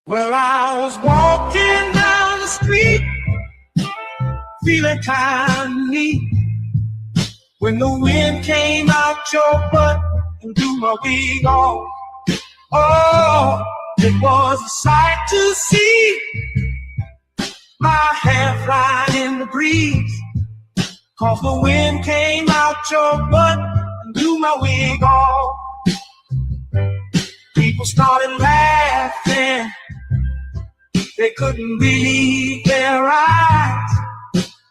Well, I was walking down the street, feeling kind of neat, when the wind came out your butt and blew my wig off. Oh, it was a sight to see, my hair flying in the breeze, 'cause the wind came out your butt and blew my wig off. People started laughing, they couldn't believe their eyes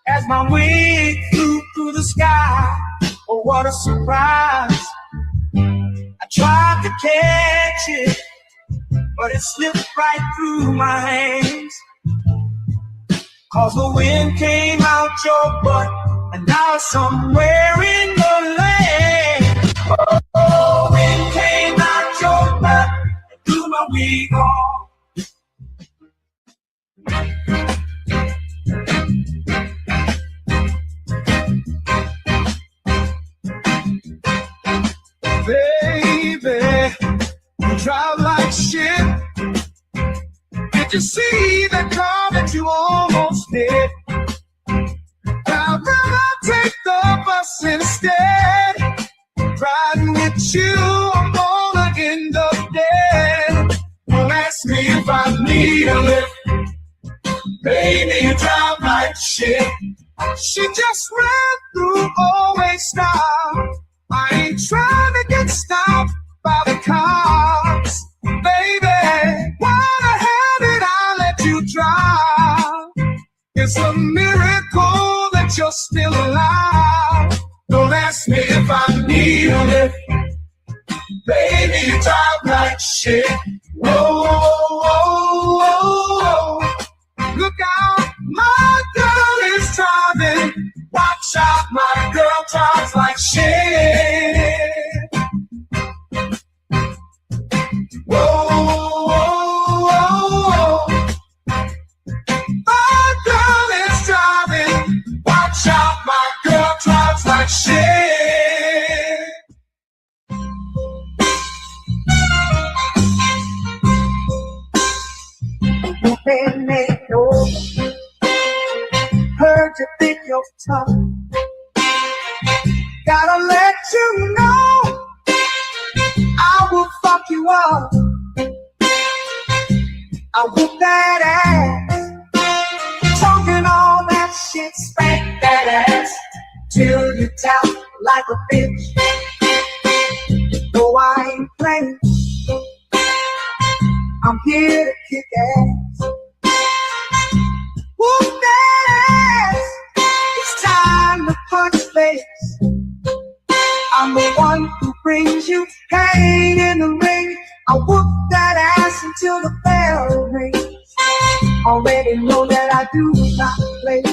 as my wig flew through the sky. Oh, what a surprise. I tried to catch it, but it slipped right through my hands, 'cause the wind came out your butt and I was somewhere in the land. Oh, wind came out your butt and blew my wig off. Baby, you drive like shit. Did you see that car that you almost hit? I'd rather take the bus instead. Riding with you, I'm gonna end up dead. Don't ask me if I need a lift. Baby, you drive like shit. She just ran through always stop. I ain't trying to get stopped by the cops. Baby, why the hell did I let you drive? It's a miracle that you're still alive. Don't ask me if I need a lift. Baby, you drive like shit. Whoa, whoa, whoa, whoa. Look out, my girl is driving. Watch out, my girl drives like shit. Whoa, whoa, whoa. My girl is driving. Watch out, my girl drives like shit. Heard you think your tongue. Gotta let you know I will fuck you up. I whoop that ass, talking all that shit, spank that ass till you tap like a bitch. No, I ain't playing. I'm here to kick ass. Whoop that ass, it's time to punch face. I'm the one who brings you pain in the ring. I whoop that ass until the bell rings. Already know that I do not play.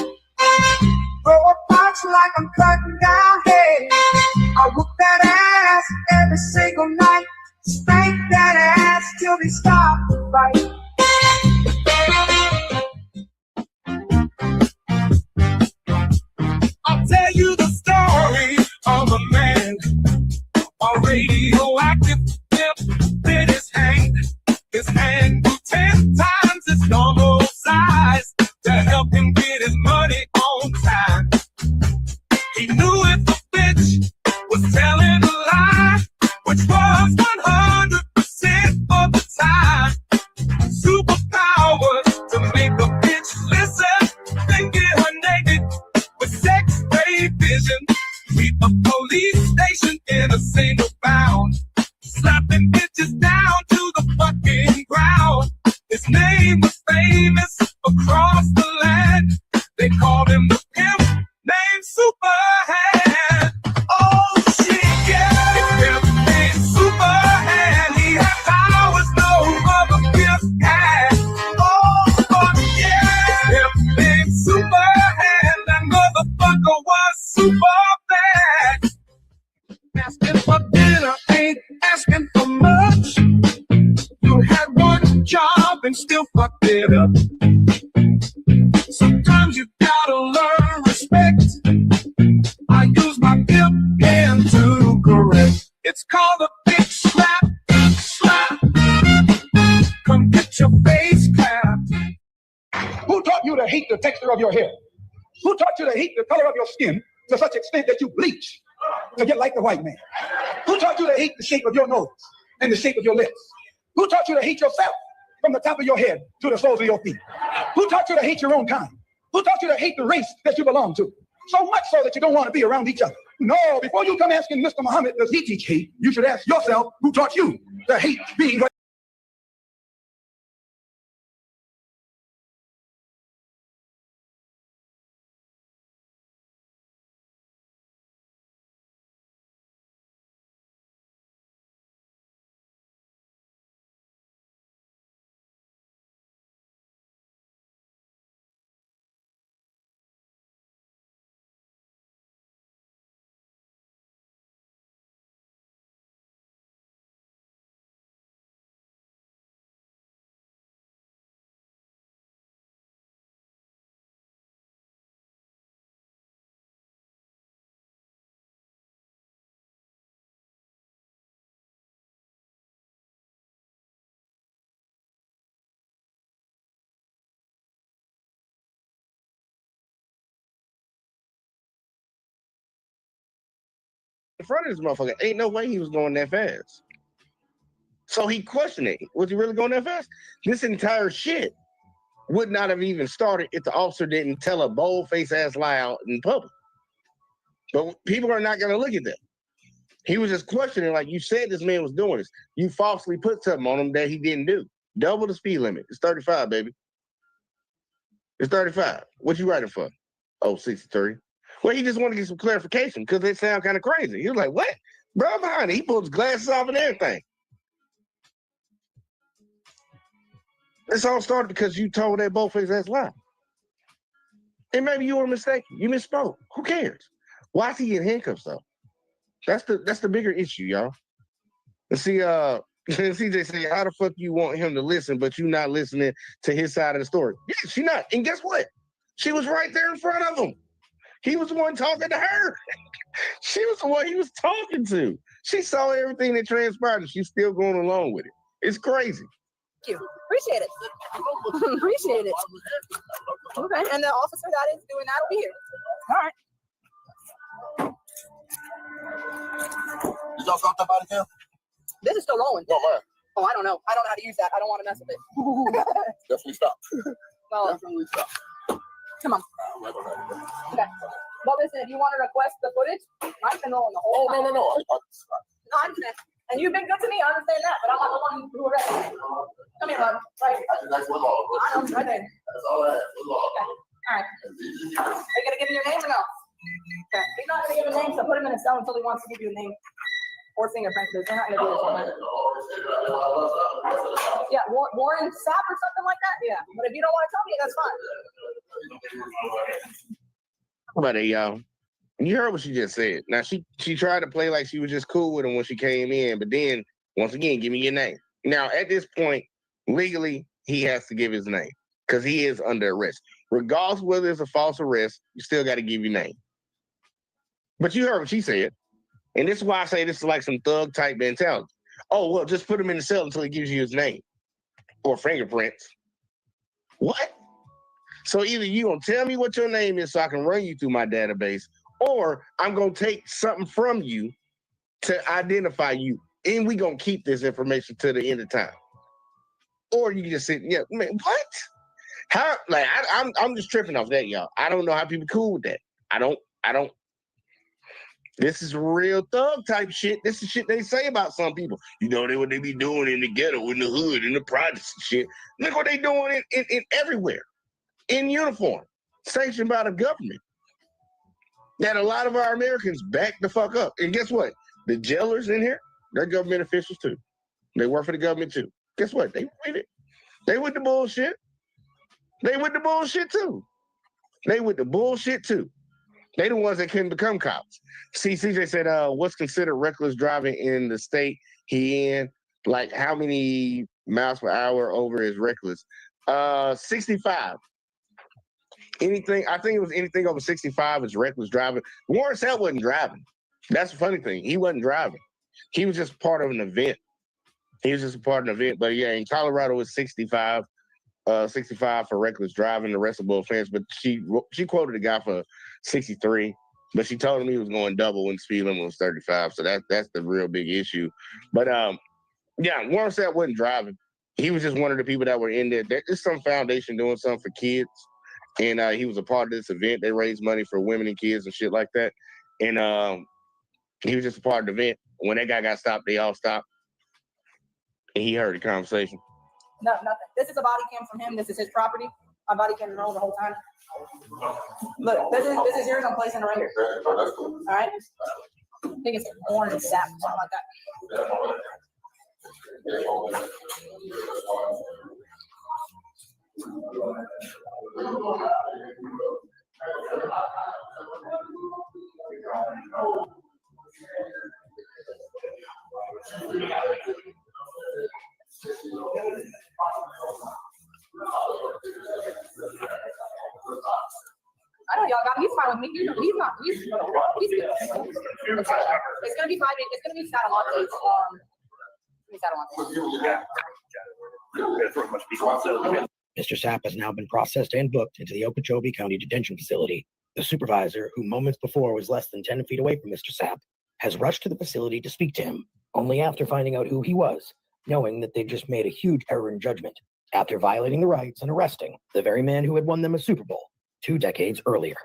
Throw a punch like I'm cutting down hay. I whoop that ass every single night. Spank that ass till they stop the fight. I'll tell you the story of a man, a radioactive pimp in his hand. His hand grew 10 times its normal size to help him get his money on time. He knew if a bitch was telling a lie, which was 100% of the time. Superpowers to make a bitch listen, then get her naked with sex-ray vision. Meet a police station in a single bound, slapping bitches down to the fucking ground. His name was famous across the land. They called him the pimp named Superhand. Oh shit, yeah, the pimp named Superhand. He had powers no other pimp had. Oh fuck yeah, pimp named Superhand. That motherfucker was super bad. Asking for dinner ain't asking for much. You had one job and still fucked it up. Sometimes you gotta learn respect. I use my pimp hand to correct. It's called a bitch slap, slap. Come get your face the texture of your hair? Who taught you to hate the color of your skin to such extent that you bleach to get like the white man? Who taught you to hate the shape of your nose and the shape of your lips? Who taught you to hate yourself from the top of your head to the soles of your feet? Who taught you to hate your own kind? Who taught you to hate the race that you belong to? So much so that you don't want to be around each other. No, before you come asking Mr. Muhammad, does he teach hate? You should ask yourself, who taught you to hate being what? In front of this motherfucker, ain't no way he was going that fast. So he questioned it. Was he really going that fast? This entire shit would not have even started if the officer didn't tell a bold-faced ass lie out in public. But people are not going to look at that. He was just questioning, like, you said this man was doing this. You falsely put something on him that he didn't do. Double the speed limit. It's 35, baby. It's 35. What you writing for? Oh, 63. Well, he just wanted to get some clarification because it sound kind of crazy. He was like, what? Bro, I'm behind it. He pulled his glasses off and everything. This all started because you told that bold-faced ass lie. And maybe you were mistaken. You misspoke. Who cares? Why is he in handcuffs, though? That's the bigger issue, y'all. And see, CJ say, how the fuck you want him to listen, but you not listening to his side of the story? Yeah, she not. And guess what? She was right there in front of him. He was the one talking to her. She was the one he was talking to. She saw everything that transpired, and she's still going along with it. It's crazy. Thank you. Appreciate it. Appreciate it. Okay. And the officer that is doing that will be here. All right. Did y'all stop that body cam? This is still rolling. No, man. Oh, I don't know. I don't know how to use that. I don't want to mess with it. Definitely stop. Well, Definitely stop. come on. Okay. Well, listen, if you want to request the footage, I can roll in the whole Oh, no. No, I understand. And you've been good to me. I understand that. But I'm not the one who arrested you. Come here, bud. Right. That's what law. I know. Right there. That's all that. What law? Okay. All right. Are you going to give me your name or no? Okay. He's not going to give a name, so put him in a cell until he wants to give you a name or fingerprint. Because they're not going to do this. Yeah, Warren Sapp or something like that? Yeah. But if you don't want to tell me, that's fine. How about it, y'all? You heard what she just said. Now, she tried to play like she was just cool with him when she came in, but then, once again, give me your name. Now, at this point, legally, he has to give his name because he is under arrest. Regardless of whether it's a false arrest, you still got to give your name. But you heard what she said. And this is why I say this is like some thug-type mentality. Oh, well, just put him in the cell until he gives you his name or fingerprints. What? So either you going to tell me what your name is so I can run you through my database, or I'm going to take something from you to identify you, and we going to keep this information to the end of time. Or you can just say, yeah, man, what? How? Like, I'm just tripping off that, y'all. I don't know how people cool with that. I don't. This is real thug type shit. This is shit they say about some people. You know, what they be doing in the ghetto, in the hood, in the projects and shit. Look what they doing in everywhere. In uniform, sanctioned by the government. That a lot of our Americans back the fuck up. And guess what? The jailers in here, they're government officials too. They work for the government too. Guess what? They with it. They with the bullshit. They with the bullshit too. They with the bullshit too. They the ones that couldn't become cops. See, CJ said, what's considered reckless driving in the state he in? Like how many miles per hour over is reckless? 65. Anything, I think it was anything over 65 is reckless driving. Warren Sapp wasn't driving. That's the funny thing. He wasn't driving. He was just part of an event. He was just a part of an event. But yeah, in Colorado it's 65. 65 for reckless driving, arrestable offense. But she quoted the guy for 63, but she told him he was going double when the speed limit was 35. So that's the real big issue. But yeah, Warren Sapp wasn't driving. He was just one of the people that were in there. There's some foundation doing something for kids, and he was a part of this event. They raised money for women and kids and shit like that. And he was just a part of the event. When that guy got stopped, they all stopped, and he heard the conversation. No, nothing. This is a body cam from him. This is his property. My body cam rolled the whole time. Look, this is yours. I'm placing it right here. All right. I think it's orange sap, something like that. I know y'all got him. He's fine with me. He's good. It's gonna be 5 days. It's gonna be Satalante. Mr. Sapp has now been processed and booked into the Okeechobee County Detention Facility. The supervisor, who moments before was less than 10 feet away from Mr. Sapp, has rushed to the facility to speak to him, only after finding out who he was, knowing that they just made a huge error in judgment after violating the rights and arresting the very man who had won them a Super Bowl 2 decades earlier.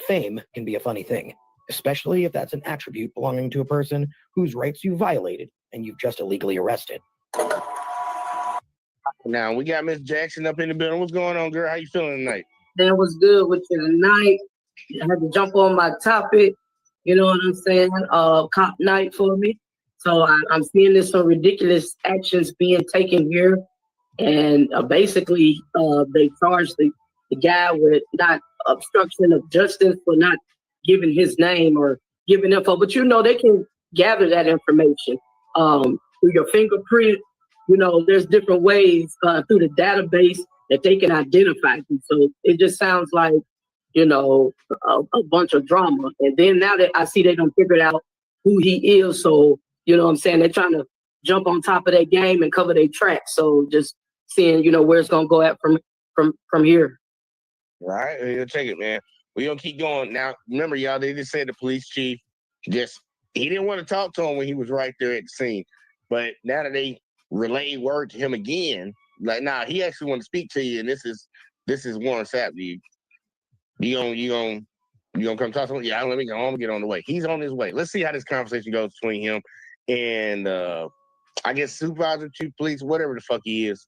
Fame can be a funny thing, especially if that's an attribute belonging to a person whose rights you violated and you've just illegally arrested. Now we got Miss Jackson up in the building. What's going on, girl? How you feeling tonight? That was good with you tonight. I had to jump on my topic. You know what I'm saying? Cop night for me. So I'm seeing there's some ridiculous actions being taken here. And basically, they charged the guy with not obstruction of justice for not giving his name or giving info. But, you know, they can gather that information through your fingerprint. You know, there's different ways through the database that they can identify you. So it just sounds like, you know, a bunch of drama. And then now that I see they don't figure out who he is. So, you know what I'm saying? They're trying to jump on top of their game and cover their tracks. So just seeing, you know, where it's going to go at from here. Right. We'll take it, man. We're going to keep going. Now, remember, y'all, they just said the police chief he didn't want to talk to him when he was right there at the scene. But now that they relay word to him again, like, nah, he actually want to speak to you, and this is Warren Sapp. You gonna come talk to him? Yeah, let me go home and get on the way. He's on his way. Let's see how this conversation goes between him and I guess supervisor, chief of police, whatever the fuck he is.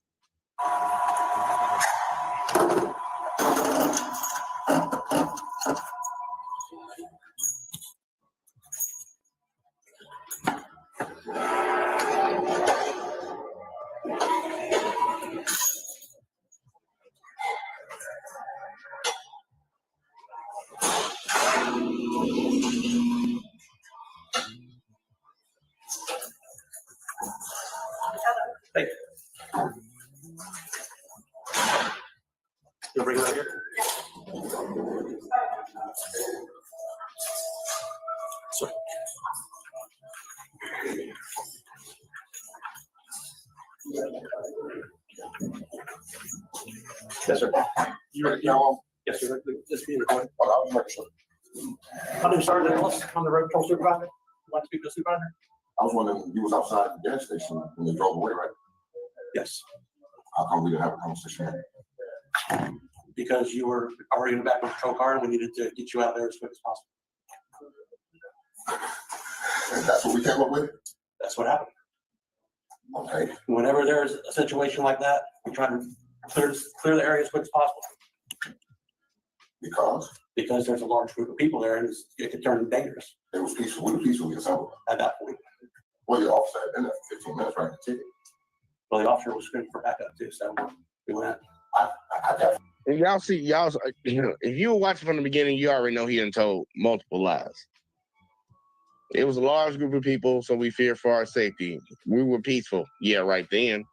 You'll bring it out here? Sorry. Yes, sir. Yes, sir. This being recorded. My name is Sergeant Ellis. I'm the road patrol supervisor. You want to speak to the supervisor? I was wondering, you was outside the gas station when they drove away, right? Yes. How come we didn't have a conversation? Because you were already in the back of the patrol car and we needed to get you out there as quick as possible. And that's what we came up with? That's what happened. Okay. Whenever there's a situation like that, we try to clear the area as quick as possible. Because there's a large group of people there and it could turn dangerous. It was peaceful. We were peacefully assembled. At that point. Well, the officer had been there for 15 minutes, right? The ticket. Well, the officer was screaming for backup too, so we went. And y'all see, if you were watching from the beginning, you already know he done told multiple lies. It was a large group of people, so we feared for our safety. We were peaceful. Yeah, right then.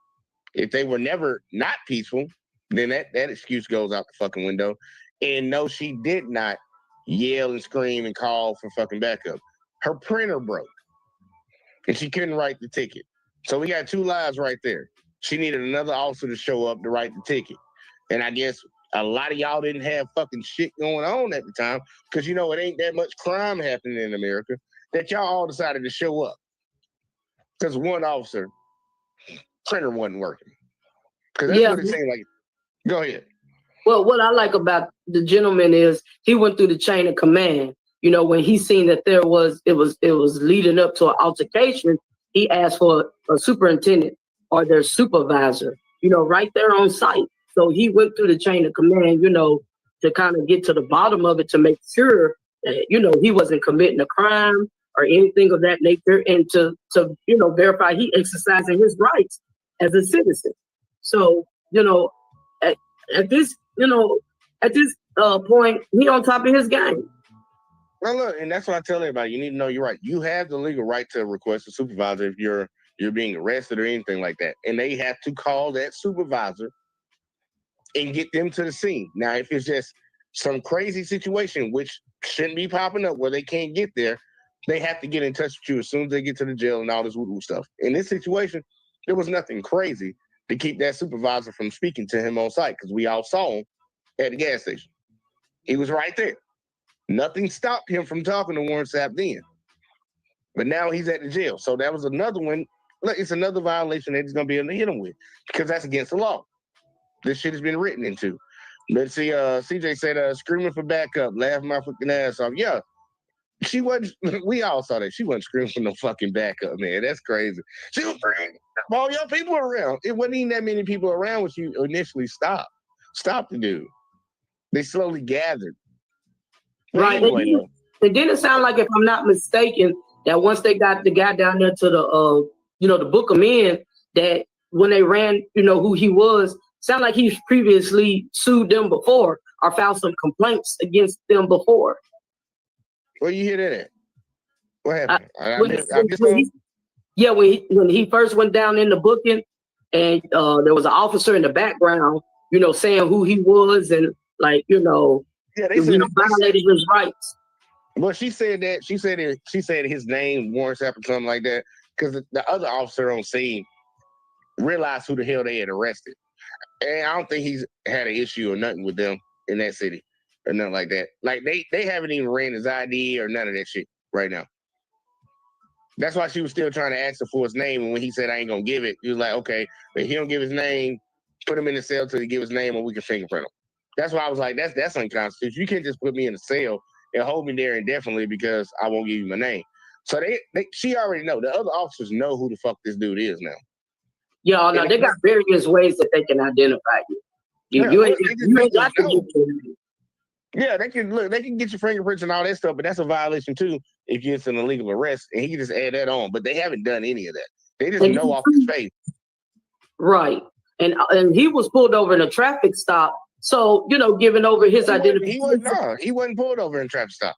If they were never not peaceful, then that excuse goes out the fucking window. And no, she did not yell and scream and call for fucking backup. Her printer broke. And she couldn't write the ticket. So we got 2 lies right there. She needed another officer to show up to write the ticket. And I guess a lot of y'all didn't have fucking shit going on at the time because, you know, it ain't that much crime happening in America that y'all all decided to show up. Because one officer, printer wasn't working. Because that's what it seemed like. Go ahead. Well, what I like about the gentleman is he went through the chain of command. You know, when he seen that it was leading up to an altercation, he asked for a superintendent or their supervisor, you know, right there on site. So he went through the chain of command, you know, to kind of get to the bottom of it to make sure that, you know, he wasn't committing a crime or anything of that nature, and to you know, verify he exercising his rights as a citizen. So, you know, at this point, he on top of his game. Well, look, and that's what I tell everybody. You need to know you're right. You have the legal right to request a supervisor if you're being arrested or anything like that. And they have to call that supervisor and get them to the scene. Now, if it's just some crazy situation, which shouldn't be popping up where they can't get there, they have to get in touch with you as soon as they get to the jail and all this woo-woo stuff. In this situation, there was nothing crazy to keep that supervisor from speaking to him on site because we all saw him at the gas station. He was right there. Nothing stopped him from talking to Warren Sapp then. But now he's at the jail. So that was another one. Look, it's another violation that he's going to be able to hit him with because that's against the law. This shit has been written into. Let's see, CJ said, screaming for backup, laughing my fucking ass off. Yeah, she wasn't, we all saw that. She wasn't screaming for no fucking backup, man. That's crazy. She was screaming, all your people around. It wasn't even that many people around when she initially stopped the dude. They slowly gathered. Right. Anyway, it didn't sound like, if I'm not mistaken, that once they got the guy down there to the, you know, to book him in, that when they ran, you know, who he was, sound like he's previously sued them before or filed some complaints against them before. Where you hear that at? What happened? When he first went down in the booking, and there was an officer in the background, you know, saying who he was and, like, you know, violated his rights. Well, she said his name, Warren Sapp, or something like that, because the other officer on scene realized who the hell they had arrested. And I don't think he's had an issue or nothing with them in that city or nothing like that. Like, they haven't even ran his ID or none of that shit right now. That's why she was still trying to ask him for his name. And when he said, I ain't going to give it, he was like, okay, but he don't give his name, put him in the cell till he give his name and we can fingerprint him. That's why I was like, that's unconstitutional. You can't just put me in a cell and hold me there indefinitely because I won't give you my name. So she already know. The other officers know who the fuck this dude is now. Yeah, no, they got various ways that they can identify you. You ain't got to get your name. Yeah, they can get your fingerprints and all that stuff, but that's a violation too if it's an illegal arrest, and he can just add that on. But they haven't done any of that. They just know off his face. Right. And he was pulled over in a traffic stop. So, you know, giving over his identity. He wasn't pulled over in a traffic stop.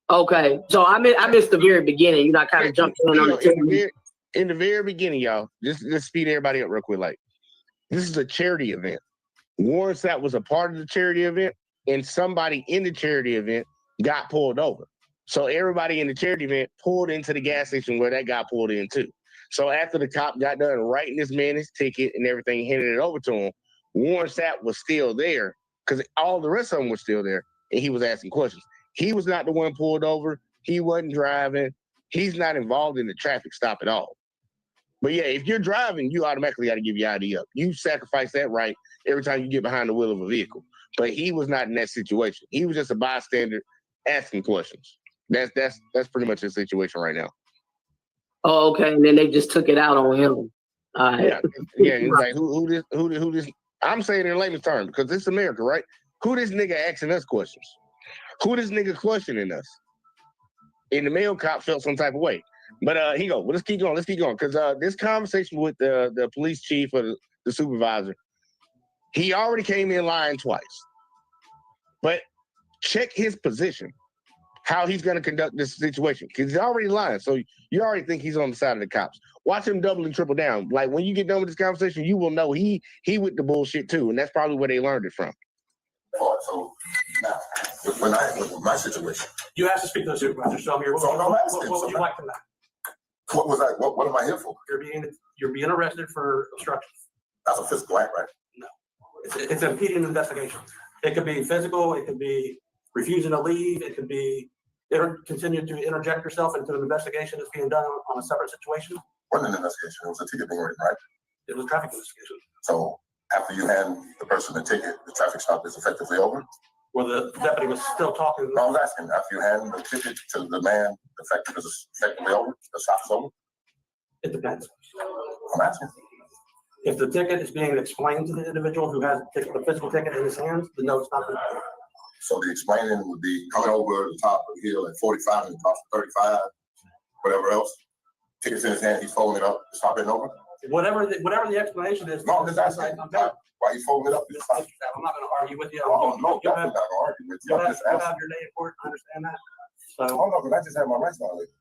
Okay. So I missed the very beginning. You know, I kind of jumped in on the in the very beginning, y'all. Just speed everybody up real quick. Like, this is a charity event. Warren Sapp was a part of the charity event, and somebody in the charity event got pulled over. So everybody in the charity event pulled into the gas station where that got pulled into. So after the cop got done writing this man his ticket and everything, handed it over to him, Warren Sapp was still there because all the rest of them were still there, and he was asking questions. He was not the one pulled over. He wasn't driving. He's not involved in the traffic stop at all. But yeah, if you're driving, you automatically got to give your ID up. You sacrifice that right every time you get behind the wheel of a vehicle. But he was not in that situation. He was just a bystander asking questions. That's pretty much his situation right now. Oh, okay. And then they just took it out on him. Yeah. He's like, who this? I'm saying in layman's terms because this is America, right? Who this nigga asking us questions? Who this nigga questioning us? And the male cop felt some type of way. But let's keep going. Because this conversation with the police chief or the supervisor, he already came in lying twice. But check his position, how he's going to conduct this situation. Because he's already lying. So you already think he's on the side of the cops. Watch him double and triple down. Like, when you get done with this conversation, you will know he with the bullshit too. And that's probably where they learned it from. So now, with my situation, You have to speak to the supervisor. So what would you like from that? what was I? What am I here for? You're being arrested for obstruction. That's a physical act, right? It's impeding the investigation. It could be physical, it could be refusing to leave, it could be continue to interject yourself into an investigation that's being done on a separate situation. Wasn't an investigation, it was a ticket being written, right? It was a traffic investigation. So after you hand the person the ticket, the traffic stop is effectively over? Where the deputy was still talking. No, I was asking, after you hand the ticket to the man, effectively over, the stop is over? It depends. I'm asking. If the ticket is being explained to the individual who has the physical ticket in his hands, then no, it's not. So the explaining would be coming over the top of the hill at 45 and across 35, whatever else. Ticket's in his hand, he's folding it up, stop it over? Whatever the explanation is. No, I'm just asking, why you folding it up? I'm not gonna argue with you. Oh, no, definitely not gonna argue with you. You I'm have just asking. your day in court, I understand that. So, Hold on, but I just had my rights violated.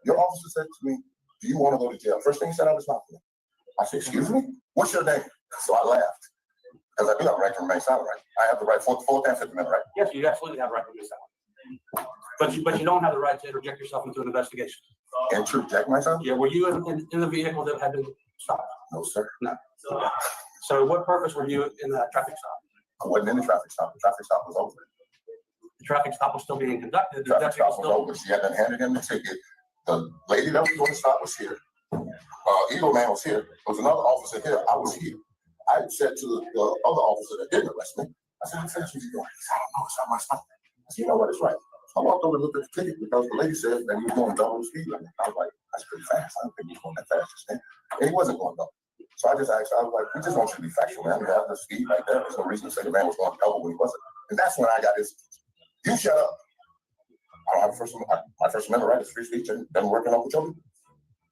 Your officer said to me, do you want to go to jail? First thing he said, I was not. I said, excuse me? What's your name? So I laughed. Because I do have a right to remain silent, right? I have the right, Fourth and Fifth Amendment, right? yes, you absolutely have the right to do so. But you don't have the right to interject yourself into an investigation. Interject myself? Yeah, were you in the vehicle that had been stopped? No, sir. No. So what purpose were you in that traffic stop? I wasn't in the traffic stop. The traffic stop was over. The traffic stop was still being conducted. The traffic stop was over. She had handed him the ticket. The lady that was on the stop was here. Eagle Man was here. There was another officer here. I was here. I said to the other officer that didn't arrest me, I said, how fast was you going? He said, I don't know. It's not my stop. I said, you know what? It's right. So I walked over and looked at the ticket because the lady said that he was going double speed limit. I was like, that's pretty fast. I don't think he was going that fast just then. And he wasn't going double. So I just asked, I was like, we just want you to be factual, man. We have the speed like that. There's no reason to say the man was going double when he wasn't. And that's when I got this. You shut up. I don't have my First Amendment right is free speech and doesn't work in Okeechobee.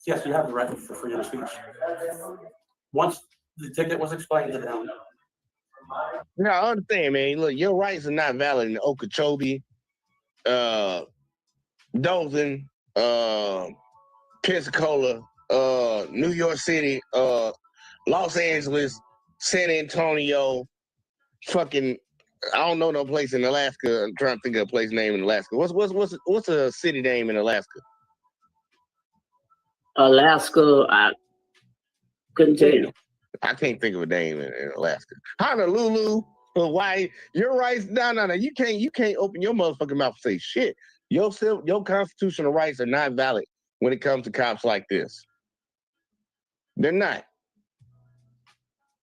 Yes, you have the right for freedom of speech. Once the ticket was explained to them. No, I understand, man. Look, your rights are not valid in Okeechobee, Dothan, Pensacola, New York City, Los Angeles, San Antonio, fucking, I don't know no place in Alaska. I'm trying to think of a place name in Alaska. What's a city name in Alaska? Alaska, I couldn't tell you. I can't think of a name in Alaska. Honolulu, Hawaii. Your rights, no. You can't open your motherfucking mouth and say shit. Your constitutional rights are not valid when it comes to cops like this. They're not.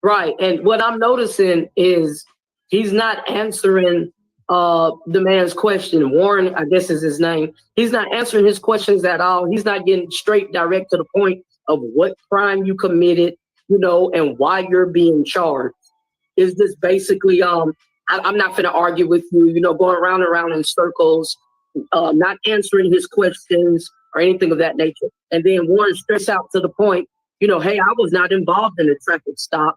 Right. And what I'm noticing is he's not answering the man's question. Warren, I guess is his name. He's not answering his questions at all. He's not getting straight direct to the point of what crime you committed, and why you're being charged. Is this basically, I'm not going to argue with you, going around and around in circles, not answering his questions or anything of that nature. And then Warren stressed out to the point, hey, I was not involved in a traffic stop.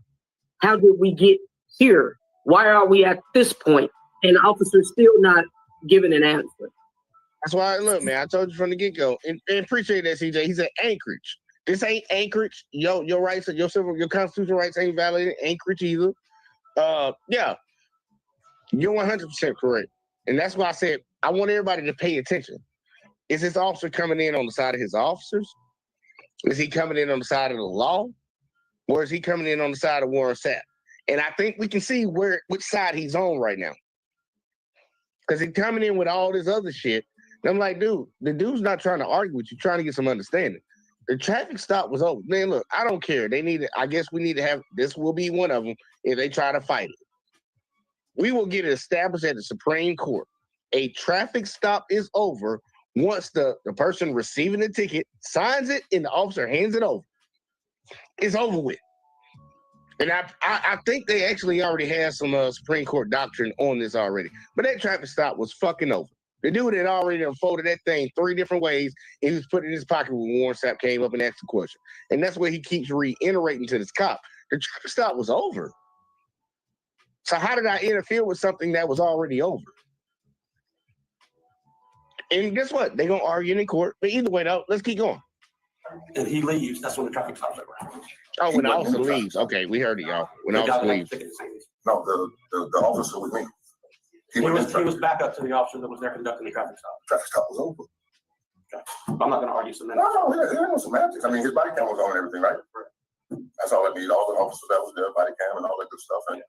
How did we get here? Why are we at this point? And the officer's still not giving an answer. That's why, look, man, I told you from the get-go, and appreciate that, CJ. He said Anchorage. This ain't Anchorage. Your rights, your constitutional rights ain't valid in Anchorage either. Yeah, you're 100% correct. And that's why I said, I want everybody to pay attention. Is this officer coming in on the side of his officers? Is he coming in on the side of the law? Or is he coming in on the side of Warren Sapp? And I think we can see which side he's on right now. Because he's coming in with all this other shit. And I'm like, dude, the dude's not trying to argue with you, trying to get some understanding. The traffic stop was over. Man, look, I don't care. I guess we need to have, this will be one of them if they try to fight it. We will get it established at the Supreme Court. A traffic stop is over once the person receiving the ticket signs it and the officer hands it over. It's over with. And I think they actually already have some Supreme Court doctrine on this already. But that traffic stop was fucking over. The dude had already unfolded that thing 3 different ways, and he was putting it in his pocket when Warren Sapp came up and asked the question. And that's where he keeps reiterating to this cop. The traffic stop was over. So how did I interfere with something that was already over? And guess what? They're going to argue in court. But either way, though, let's keep going. And he leaves. That's when the traffic stops over. Oh, when the officer leaves. Okay, we heard it, y'all. When the officer leaves. No, the officer with me. He was back up to the officer that was there conducting the traffic stop. Traffic stop was over. Okay. I'm not going to argue semantics. No, there ain't no semantics. I mean, his body cam was on and everything, right? That's all I need. All the officers that was there, body cam and all that good stuff. And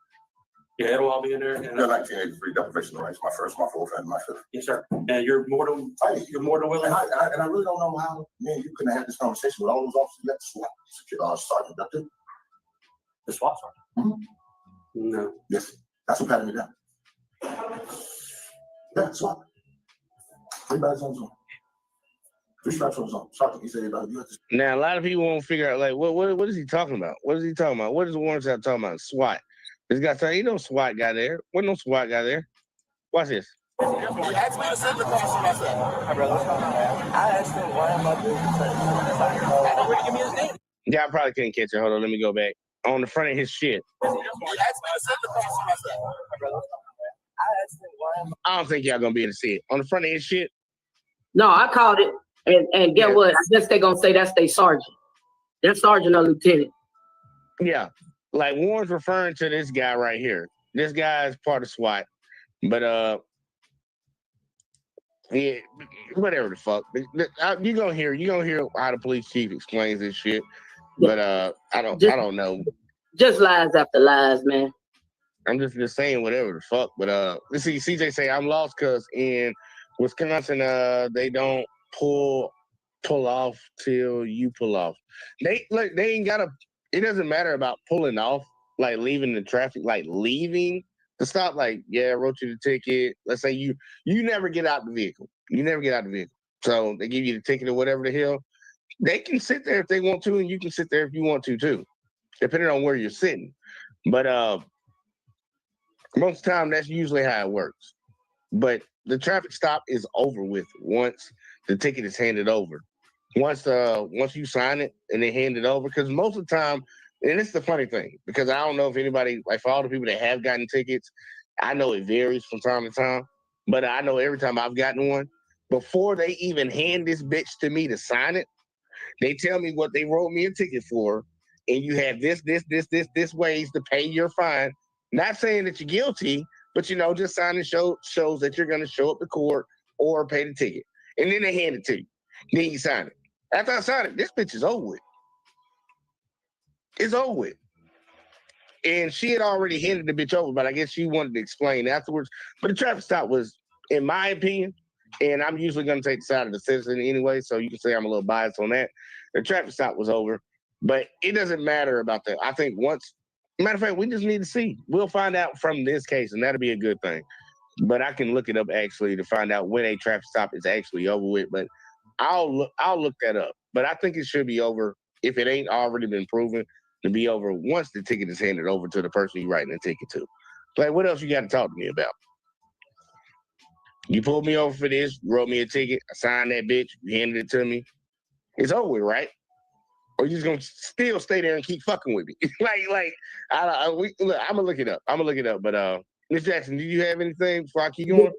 Yeah, it'll all be in there. Yeah, And, 1983 deprivation of rights, my first, my fourth, and my fifth. yes, sir. And you're more than willing. And I really don't know how, man, you couldn't have this conversation with all those officers that SWAT, Sergeant Ductor. The SWAT sergeant. No. Yes, that's what patted me down. Yeah, SWAT. 3 badges on zone. 3 stripes on zone. Sergeant, he said, you have to. Now, a lot of people won't figure out, like, what is he talking about? What is he talking about? What is the warrant out talking about? SWAT. This guy said, ain't no SWAT guy there. Wasn't no SWAT guy there. Watch this. He asked me to send the question myself. Hi, brother. I asked him why am I doing this? Give me his name. Yeah, I probably couldn't catch it. Hold on, let me go back. On the front of his shit. He asked me to send the question myself. Hi, brother. I asked him why am I don't think y'all gonna be able to see it. On the front of his shit. No, I called it, and get Yeah. what? I guess they gonna say that's their sergeant. That's sergeant or lieutenant. Yeah. Like Warren's referring to this guy right here. This guy is part of SWAT. But yeah, whatever the fuck. You gonna hear how the police chief explains this shit. But I don't know. Just lies after lies, man. I'm just saying whatever the fuck. But let's see, CJ say I'm lost because in Wisconsin they don't pull off till you pull off. They ain't gotta. It doesn't matter about pulling off, like leaving the traffic, like leaving the stop. Like, yeah, I wrote you the ticket. Let's say you never get out the vehicle. You never get out the vehicle. So they give you the ticket or whatever the hell. They can sit there if they want to, and you can sit there if you want to too, depending on where you're sitting. But most of the time, that's usually how it works. But the traffic stop is over with once the ticket is handed over. Once you sign it and they hand it over, because most of the time, and it's the funny thing, because I don't know if anybody, like for all the people that have gotten tickets, I know it varies from time to time, but I know every time I've gotten one, before they even hand this bitch to me to sign it, they tell me what they wrote me a ticket for, and you have this ways to pay your fine. Not saying that you're guilty, but just signing shows that you're going to show up to court or pay the ticket, and then they hand it to you. Then you sign it. After I sign it, this bitch is over with. It's over with. And she had already handed the bitch over, but I guess she wanted to explain afterwards. But the traffic stop was, in my opinion, and I'm usually going to take the side of the citizen anyway, so you can say I'm a little biased on that. The traffic stop was over, but it doesn't matter about that. I think matter of fact, we just need to see. We'll find out from this case, and that'll be a good thing. But I can look it up actually to find out when a traffic stop is actually over with. But I'll look that up. But I think it should be over, if it ain't already been proven, to be over once the ticket is handed over to the person you're writing the ticket to. Like, what else you got to talk to me about? You pulled me over for this, wrote me a ticket, I signed that bitch, you handed it to me. It's over with, right? Or you just gonna still stay there and keep fucking with me? I'm gonna look it up. But Ms. Jackson, do you have anything before I keep going?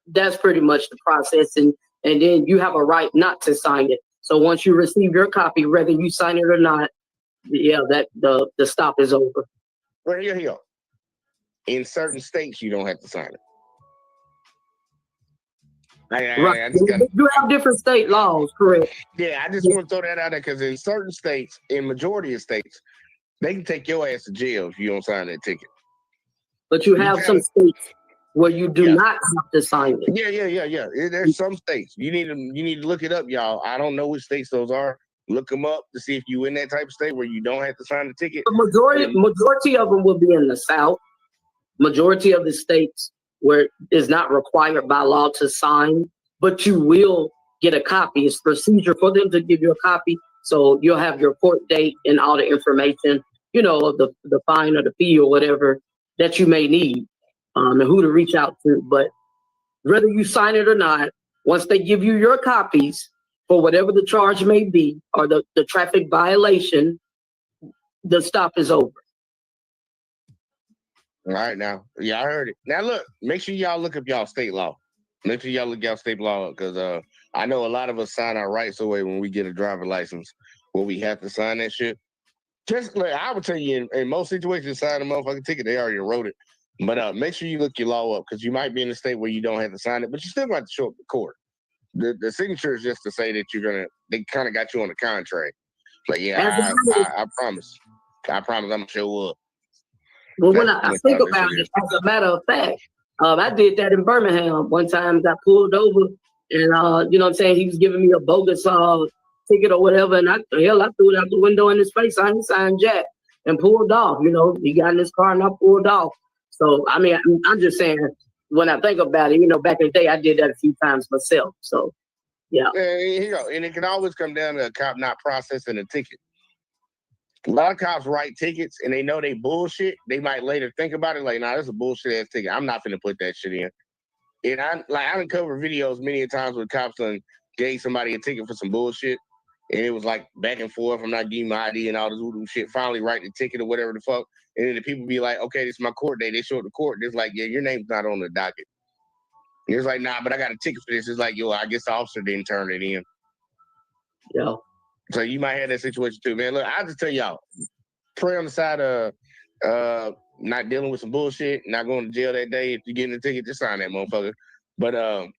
That's pretty much the process, and then you have a right not to sign it. So once you receive your copy, whether you sign it or not, yeah, that the stop is over. Right here. In certain states, you don't have to sign it. Right. You have different state laws, correct? Yeah, I just want to throw that out there because in certain states, in majority of states, they can take your ass to jail if you don't sign that ticket. But you have some states where you do not have to sign it. Yeah. There's some states. You need to look it up, y'all. I don't know which states those are. Look them up to see if you in that type of state where you don't have to sign the ticket. The majority of them will be in the South. Majority of the states where it's not required by law to sign, but you will get a copy. It's procedure for them to give you a copy. So you'll have your court date and all the information, of the fine or the fee or whatever that you may need, and who to reach out to. But whether you sign it or not, once they give you your copies for whatever the charge may be or the traffic violation, the stop is over. All right, now. Yeah, I heard it. Now, look, make sure y'all look up y'all state law. Make sure y'all look y'all state law up because I know a lot of us sign our rights away when we get a driver license where we have to sign that shit. Just like I would tell you, in most situations, sign a motherfucking ticket, they already wrote it. But make sure you look your law up because you might be in a state where you don't have to sign it, but you still got to show up to court. The signature is just to say that they kind of got you on the contract. Like, yeah, I promise. I'm going to show up. Well, when That's I how much think this about shit it, is. as a matter of fact, I did that in Birmingham one time. Got pulled over, and you know what I'm saying, he was giving me a bogus ticket or whatever, and I threw it out the window in his face. I ain't signed jack and pulled off. You know, he got in his car and I pulled off. So I mean, I'm just saying, when I think about it, you know, back in the day, I did that a few times myself. So yeah. Yeah, here you go. And it can always come down to a cop not processing a ticket. A lot of cops write tickets and they know they bullshit. They might later think about it like, nah, this is a bullshit ass ticket. I'm not finna put that shit in. And I done covered videos many a times where cops done gave somebody a ticket for some bullshit. And it was like back and forth. I'm not giving my ID and all this voodoo shit. Finally write the ticket or whatever the fuck. And then the people be like, okay, this is my court date. They show up to court. It's like, yeah, your name's not on the docket. And it's like, nah, but I got a ticket for this. It's like, yo, I guess the officer didn't turn it in. Yeah. So you might have that situation too, man. Look, I'll just tell y'all, pray on the side of not dealing with some bullshit, not going to jail that day. If you get in the ticket, just sign that motherfucker. But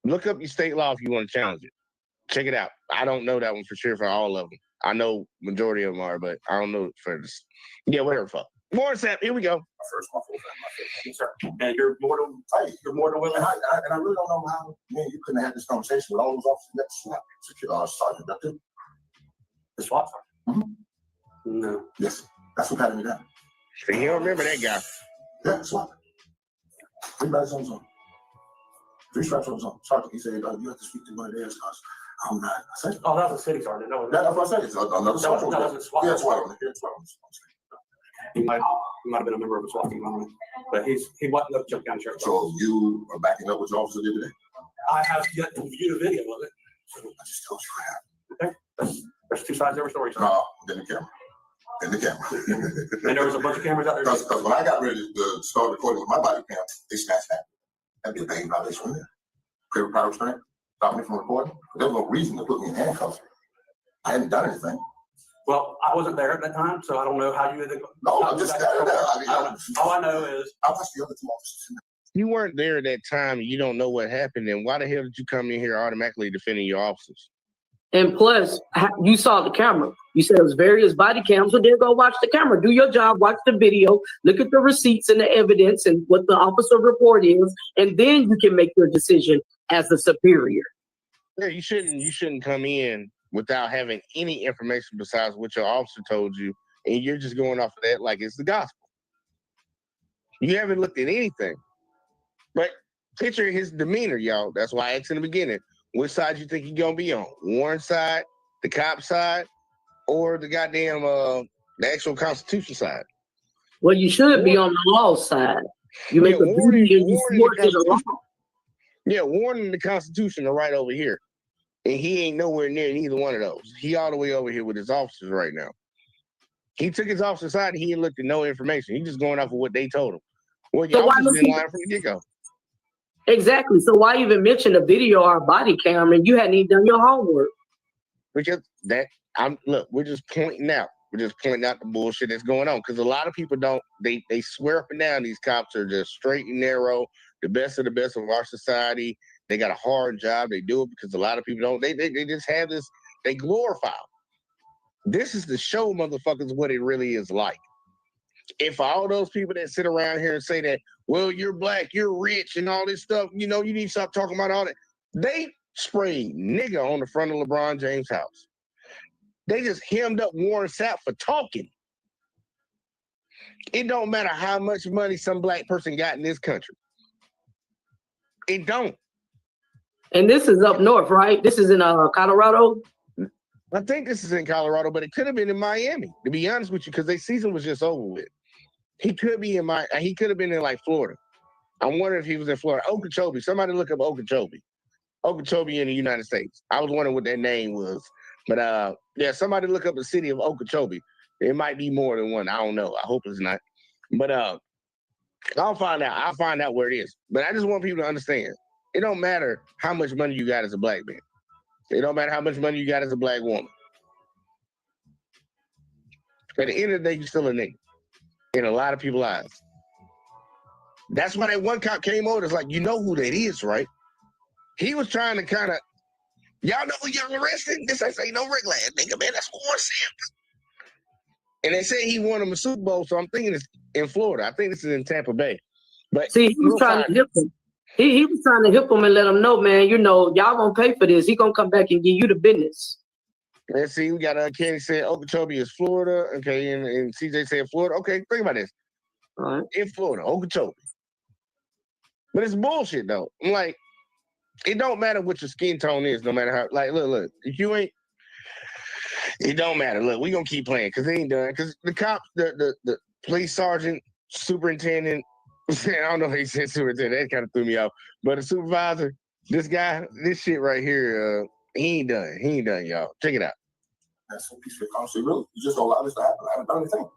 look up your state law if you want to challenge it. Check it out. I don't know that one for sure for all of them. I know majority of them are, but I don't know for this. Yeah, whatever. Fuck. More Sap, here we go. My first, my full family, my favorite. Yes, sir. And you're more than willing. And I really don't know how you couldn't have this conversation with all those officers next to Sergeant Ductin. The SWAT. Mhm. No. Yes, that's what patted me down. So you don't remember that guy. Yeah, SWAT. 3 badges on his arm. 3 stripes on his arm. Sergeant, he said, you have to speak to one of theirs because I'm not. I said, Oh, that was a city sergeant. No, that's what I said. It's another SWAT. that wasn't SWAT. Yeah, SWAT on it. Yeah, SWAT on it. He might have been a member of the SWAT team, I don't know. But he wasn't up jump down church. So you are backing up what your officer did today? I have yet to view the video of it. I just told you I have. There's 2 sides to every story. No, in the camera. In the camera. And there was a bunch of cameras out there. Because when I got ready to start recording with my body cam, they snatched that. That'd be a big violation there. Favorite power restraint, stop me from recording. There was no reason to put me in handcuffs. I hadn't done anything. Well, I wasn't there at that time, so I don't know how you would. No, I'm just standing there. I mean, all I know is I watched the other 2 officers. You weren't there at that time and you don't know what happened. Then why the hell did you come in here automatically defending your officers? And plus, you saw the camera. You said it was various body cams, so then go watch the camera. Do your job, watch the video, look at the receipts and the evidence and what the officer report is, and then you can make your decision as a superior. Yeah, you shouldn't come in without having any information besides what your officer told you, and you're just going off of that like it's the gospel. You haven't looked at anything. But picture his demeanor, y'all. That's why I asked in the beginning, which side you think he's gonna be on? Warren's side, the cop side, or the goddamn the actual Constitution side? Well, you should be on the law side. You make a duty and you swore to the law. Yeah, Warren and the Constitution are right over here. And he ain't nowhere near neither one of those. He all the way over here with his officers right now. He took his officer side and he ain't looked at no information. He's just going off of what they told him. Well, your officers in line from the get-go. Exactly. So why even mention a video or a body cam and you hadn't even done your homework? Because we're just pointing out. We're just pointing out the bullshit that's going on. Because a lot of people don't, they swear up and down these cops are just straight and narrow, the best of our society. They got a hard job. They do it because a lot of people don't. They just have this, they glorify. This is to show motherfuckers what it really is like. If all those people that sit around here and say that, well, you're black, you're rich, and all this stuff, you need to stop talking about all that. They sprayed nigga on the front of LeBron James' house. They just hemmed up Warren Sapp for talking. It don't matter how much money some black person got in this country. It don't. And this is up north, right? This is in Colorado? I think this is in Colorado, but it could have been in Miami, to be honest with you, because their season was just over with. He could be he could have been in like Florida. I'm wondering if he was in Florida. Okeechobee. Somebody look up Okeechobee. Okeechobee in the United States. I was wondering what that name was. But yeah, somebody look up the city of Okeechobee. It might be more than one. I don't know. I hope it's not. But I'll find out. I'll find out where it is. But I just want people to understand. It don't matter how much money you got as a black man. It don't matter how much money you got as a black woman. At the end of the day, you're still a nigga. In a lot of people's eyes. That's why that one cop came over. It's like, you know who that is, right? He was trying to kind of, y'all know who y'all arrested? This ain't no regular nigga, man. That's Warren Sapp. And they say he won him a Super Bowl, so I'm thinking in Florida. I think this is in Tampa Bay. But See, he was trying to hip him. He was trying to hip him and let him know, man, you know, y'all gonna pay for this. He gonna come back and give you the business. Let's see, we got Kenny said Okeechobee is Florida. Okay, and CJ said Florida. Okay, think about this. All right. In Florida, Okeechobee. But it's bullshit though. I'm like, it don't matter what your skin tone is, no matter how. Like, look, if you ain't, it don't matter. Look, we gonna keep playing because they ain't done. Because the cops, the police sergeant, superintendent. I don't know how he said superintendent. That kind of threw me off. But the supervisor, this guy, this shit right here, he ain't done. He ain't done, y'all. Check it out. That's what piece of honestly, really. You just don't allow this to happen. I haven't done anything.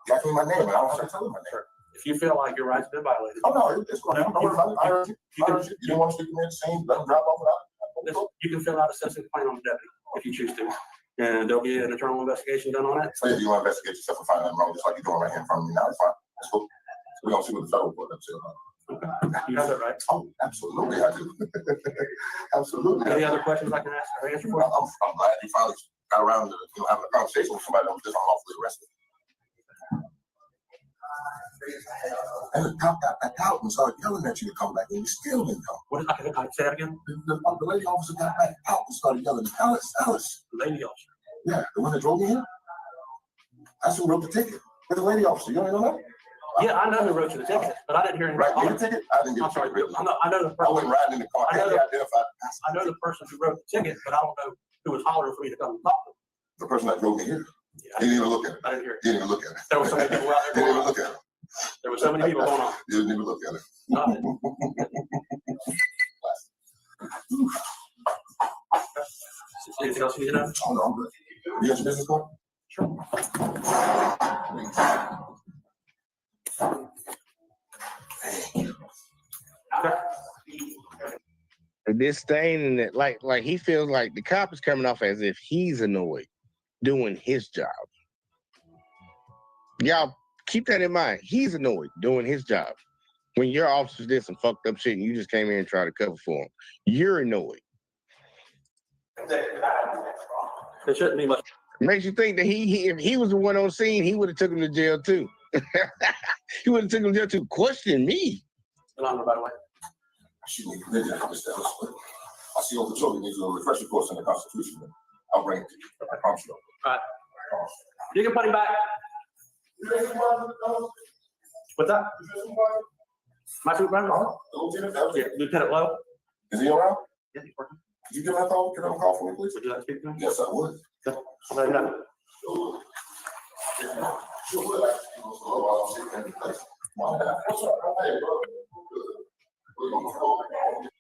You asked me my name, and I don't have to tell you my name. If you feel like your rights have been violated, Oh, no, it's going to happen. I heard you. I heard you. You didn't want to stick me in the scene, let them drive off without. you can fill out a citizen complaint on the deputy if you choose to. And there'll be an internal investigation done on it. So if you want to investigate yourself and find nothing wrong, just like you're doing right here in front of me now, it's fine. That's cool. So we're going to see what the federal court has to say about it. You have that right. Oh, absolutely, I do. Absolutely. Any other questions I can ask or answer for you? I'm glad you finally got around to having a conversation with somebody that was just unlawfully arrested. And the cop got back out and started yelling at you to come back, and you still didn't come. What did I say that again? The lady officer got back out and started yelling, Alice. The lady officer. Yeah, the one that drove me here. That's who wrote the ticket. It's the lady officer. You don't even know that? Yeah, I know who wrote you the ticket, but I didn't hear Right, anything. get the ticket? I didn't get I'm the sorry, ticket. I know the I wasn't person. riding in the car. I know They the- identified I know the person who wrote the ticket, but I don't know who was hollering for me to come and talk to them. the person that drove me here. Yeah, He didn't even look at it. I didn't hear it. He didn't even look at it. There were so many people out He there didn't going even on. look at it. There were so many people going on. He didn't even look at it. Anything else you need to know? Oh, no, I'm good. You got your business card? Okay. This thing and that, like he feels like the cop is coming off as if he's annoyed doing his job. Y'all keep that in mind. He's annoyed doing his job. When your officer did some fucked up shit and you just came in and tried to cover for him, you're annoyed. It shouldn't be much. Makes you think that if he was the one on scene, he would have took him to jail too. He would have taken him to jail too. Question me. By the way. She needs to live there, Mr. Ellis, but I see Okeechobee needs a refresher course in the Constitution. I'll bring it to you. I promise you. All right. You can put him back. What's that? My supervisor? Yeah, Lieutenant Lowe. Is he around? Yeah, he's working. Could you give him a call? Give him a call for me, please? Would you like to speak to him? Yes, I would. Okay. I'll let him know.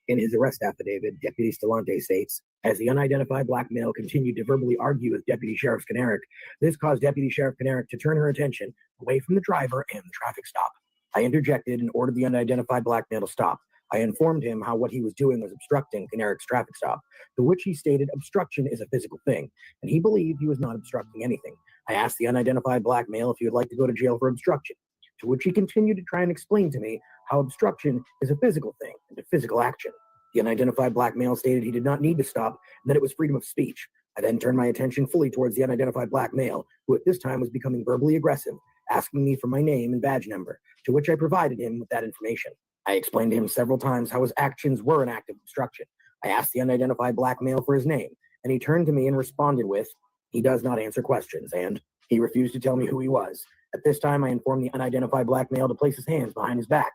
In his arrest affidavit, Deputy Stalante states, as the unidentified black male continued to verbally argue with Deputy Sheriff Skinerick, this caused Deputy Sheriff Skinerick to turn her attention away from the driver and the traffic stop. I interjected and ordered the unidentified black male to stop. I informed him how what he was doing was obstructing Skinerick's traffic stop, to which he stated obstruction is a physical thing, and he believed he was not obstructing anything. I asked the unidentified black male if he would like to go to jail for obstruction, to which he continued to try and explain to me how obstruction is a physical thing and a physical action. The unidentified black male stated he did not need to stop and that it was freedom of speech. I then turned my attention fully towards the unidentified black male, who at this time was becoming verbally aggressive, asking me for my name and badge number, to which I provided him with that information. I explained to him several times how his actions were an act of obstruction. I asked the unidentified black male for his name, and he turned to me and responded with, "He does not answer questions," and he refused to tell me who he was. At this time, I informed the unidentified black male to place his hands behind his back,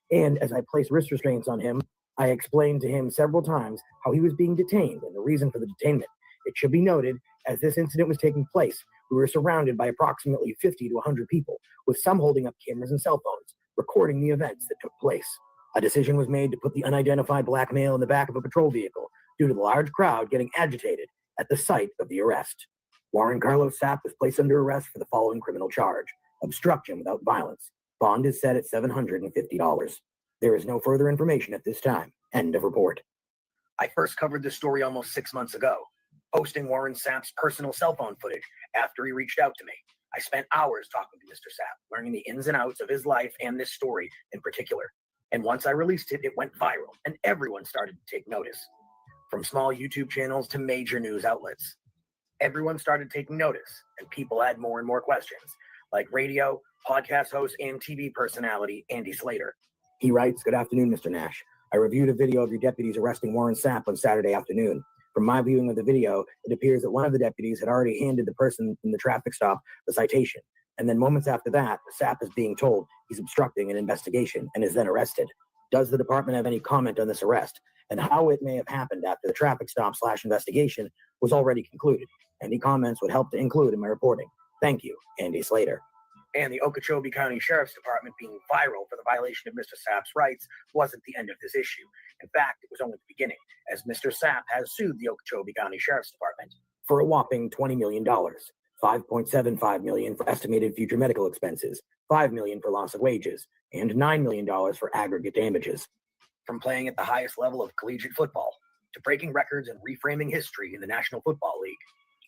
and as I placed wrist restraints on him, I explained to him several times how he was being detained and the reason for the detainment. It should be noted, as this incident was taking place, we were surrounded by approximately 50 to 100 people, with some holding up cameras and cell phones, recording the events that took place. A decision was made to put the unidentified black male in the back of a patrol vehicle due to the large crowd getting agitated at the site of the arrest. Warren Carlos Sapp was placed under arrest for the following criminal charge: obstruction without violence. Bond is set at $750. There is no further information at this time. End of report. I first covered this story almost 6 months ago, posting Warren Sapp's personal cell phone footage after he reached out to me. I spent hours talking to Mr. Sapp, learning the ins and outs of his life and this story in particular. And once I released it, it went viral, and everyone started to take notice. From small YouTube channels to major news outlets. Everyone started taking notice, and people had more and more questions. like radio, podcast host, and TV personality Andy Slater. He writes, "Good afternoon, Mr. Nash. I reviewed a video of your deputies arresting Warren Sapp on Saturday afternoon. From my viewing of the video, it appears that one of the deputies had already handed the person in the traffic stop the citation. And then moments after that, Sapp is being told he's obstructing an investigation and is then arrested. Does the department have any comment on this arrest and how it may have happened after the traffic stop/investigation was already concluded? Any comments would help to include in my reporting. Thank you, Andy Slater." And the Okeechobee County Sheriff's Department being viral for the violation of Mr. Sapp's rights wasn't the end of this issue. In fact, it was only the beginning, as Mr. Sapp has sued the Okeechobee County Sheriff's Department for a whopping $20 million, $5.75 million for estimated future medical expenses, $5 million for loss of wages, and $9 million for aggregate damages. From playing at the highest level of collegiate football to breaking records and reframing history in the National Football League,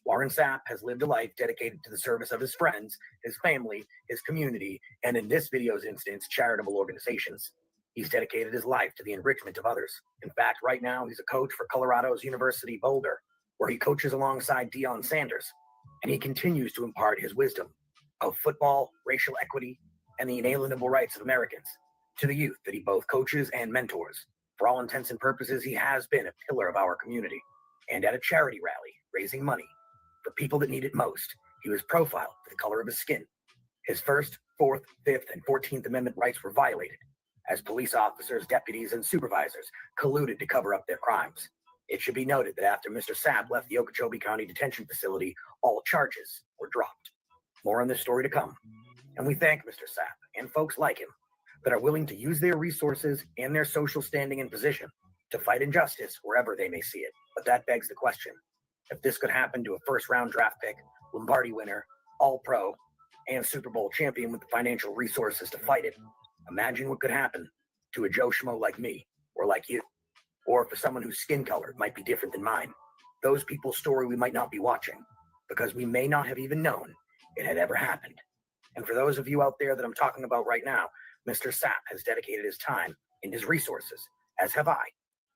Warren Sapp has lived a life dedicated to the service of his friends, his family, his community, and in this video's instance, charitable organizations. He's dedicated his life to the enrichment of others. In fact, right now, he's a coach for Colorado's University Boulder, where he coaches alongside Deion Sanders, and he continues to impart his wisdom of football, racial equity, and the inalienable rights of Americans to the youth that he both coaches and mentors. For all intents and purposes, he has been a pillar of our community. And at a charity rally, raising money for people that need it most, he was profiled for the color of his skin. His First, Fourth, Fifth, and 14th Amendment rights were violated as police officers, deputies, and supervisors colluded to cover up their crimes. It should be noted that after Mr. Sapp left the Okeechobee County Detention Facility, all charges were dropped. More on this story to come. And we thank Mr. Sapp and folks like him that are willing to use their resources and their social standing and position to fight injustice wherever they may see it. But that begs the question, if this could happen to a first-round draft pick, Lombardi winner, All-Pro, and Super Bowl champion with the financial resources to fight it, imagine what could happen to a Joe Schmo like me or like you, or for someone whose skin color might be different than mine. Those people's story we might not be watching because we may not have even known it had ever happened. And for those of you out there that I'm talking about right now, Mr. Sapp has dedicated his time and his resources, as have I,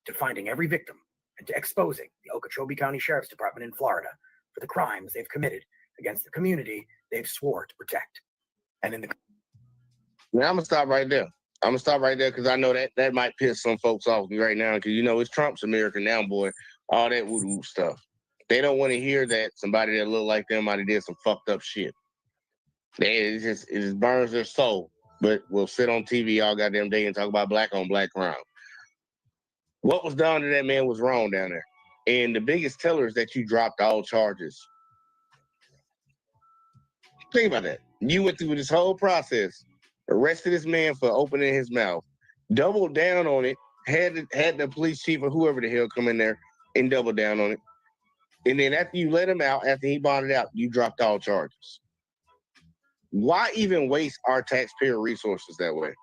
to finding every victim and to exposing the Okeechobee County Sheriff's Department in Florida for the crimes they've committed against the community they've swore to protect. And in the Now I'm gonna stop right there. I'm gonna stop right there because I know that might piss some folks off right now because you know it's Trump's America now, boy. All that woo stuff. They don't want to hear that somebody that look like them might have did some fucked up shit. It just burns their soul. But we'll sit on TV all goddamn day and talk about black on black crime. What was done to that man was wrong down there. And the biggest teller is that you dropped all charges. Think about that. You went through this whole process, arrested this man for opening his mouth, doubled down on it, had the police chief or whoever the hell come in there and double down on it. And then after you let him out, after he bonded out, you dropped all charges. Why even waste our taxpayer resources that way?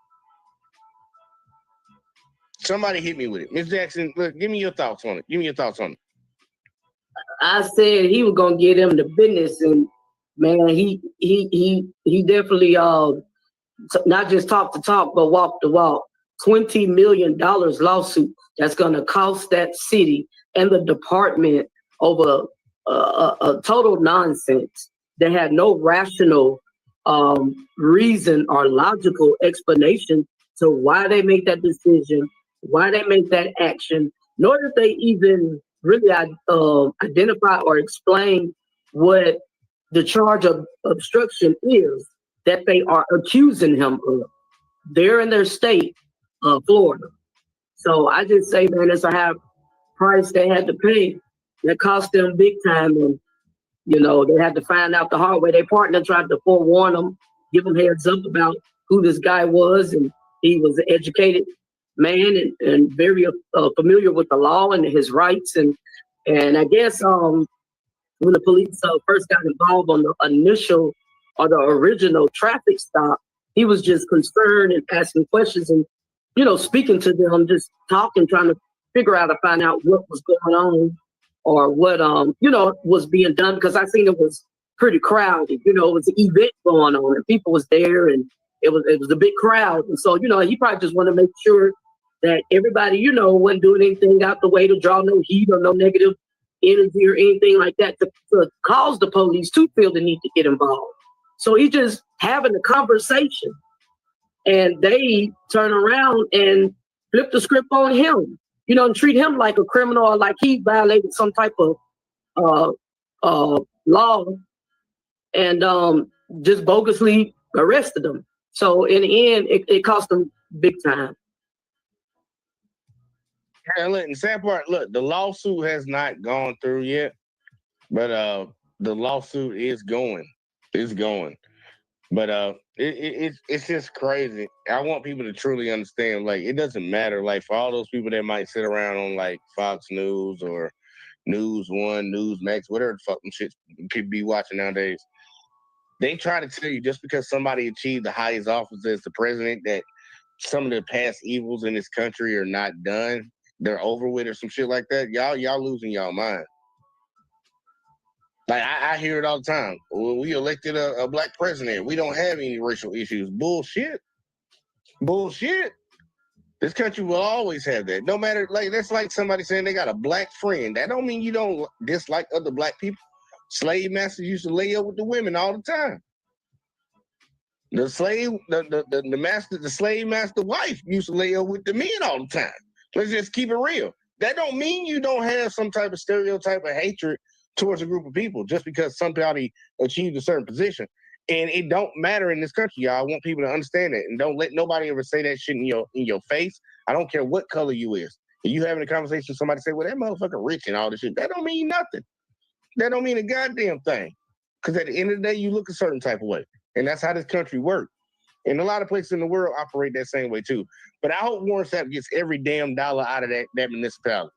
Somebody hit me with it. Ms. Jackson, look, give me your thoughts on it. Give me your thoughts on it. I said he was gonna get him the business, and man, he definitely not just talk the talk, but walk the walk. $20 million lawsuit that's gonna cost that city and the department over a total nonsense. They had no rational reason or logical explanation to why they make that decision, why they make that action, nor did they even really identify or explain what the charge of obstruction is that they are accusing him of. They're in their state, Florida. So I just say, man, it's a high price they had to pay. That cost them big time, and you know, they had to find out the hard way. Their partner tried to forewarn them, give them heads up about who this guy was, and he was an educated man and very familiar with the law and his rights. And I guess when the police first got involved on the initial or the original traffic stop, he was just concerned and asking questions and, you know, speaking to them, just talking, trying to figure out to find out what was going on or what, you know, was being done, because I seen it was pretty crowded. You know, it was an event going on and people was there and it was a big crowd. And so, you know, he probably just wanted to make sure that everybody, you know, wasn't doing anything out the way to draw no heat or no negative energy or anything like that to cause the police to feel the need to get involved. So he just having a conversation, and they turn around and flip the script on him, you know, and treat him like a criminal or like he violated some type of law, and just bogusly arrested him. So in the end, it cost them big time. And look, the sad part, look, the lawsuit has not gone through yet, but the lawsuit is going. It's going. But it's just crazy. I want people to truly understand, like, it doesn't matter. Like, for all those people that might sit around on like Fox News or News One, Newsmax, whatever the fuck them shit people be watching nowadays, they try to tell you just because somebody achieved the highest office as the president that some of the past evils in this country are not done, they're over with or some shit like that. Y'all losing y'all mind. Like, I hear it all the time. Well, we elected a black president. We don't have any racial issues. Bullshit. Bullshit. This country will always have that. No matter, like, that's like somebody saying they got a black friend. That don't mean you don't dislike other black people. Slave masters used to lay up with the women all the time. The slave master wife used to lay up with the men all the time. Let's just keep it real. That don't mean you don't have some type of stereotype of hatred towards a group of people just because somebody achieved a certain position. And it don't matter in this country, y'all. I want people to understand that. And don't let nobody ever say that shit in your face. I don't care what color you is. If you having a conversation, somebody say, well, that motherfucker rich and all this shit. That don't mean nothing. That don't mean a goddamn thing. Because at the end of the day, you look a certain type of way. And that's how this country works. And a lot of places in the world operate that same way too. But I hope Warren Sapp gets every damn dollar out of that municipality.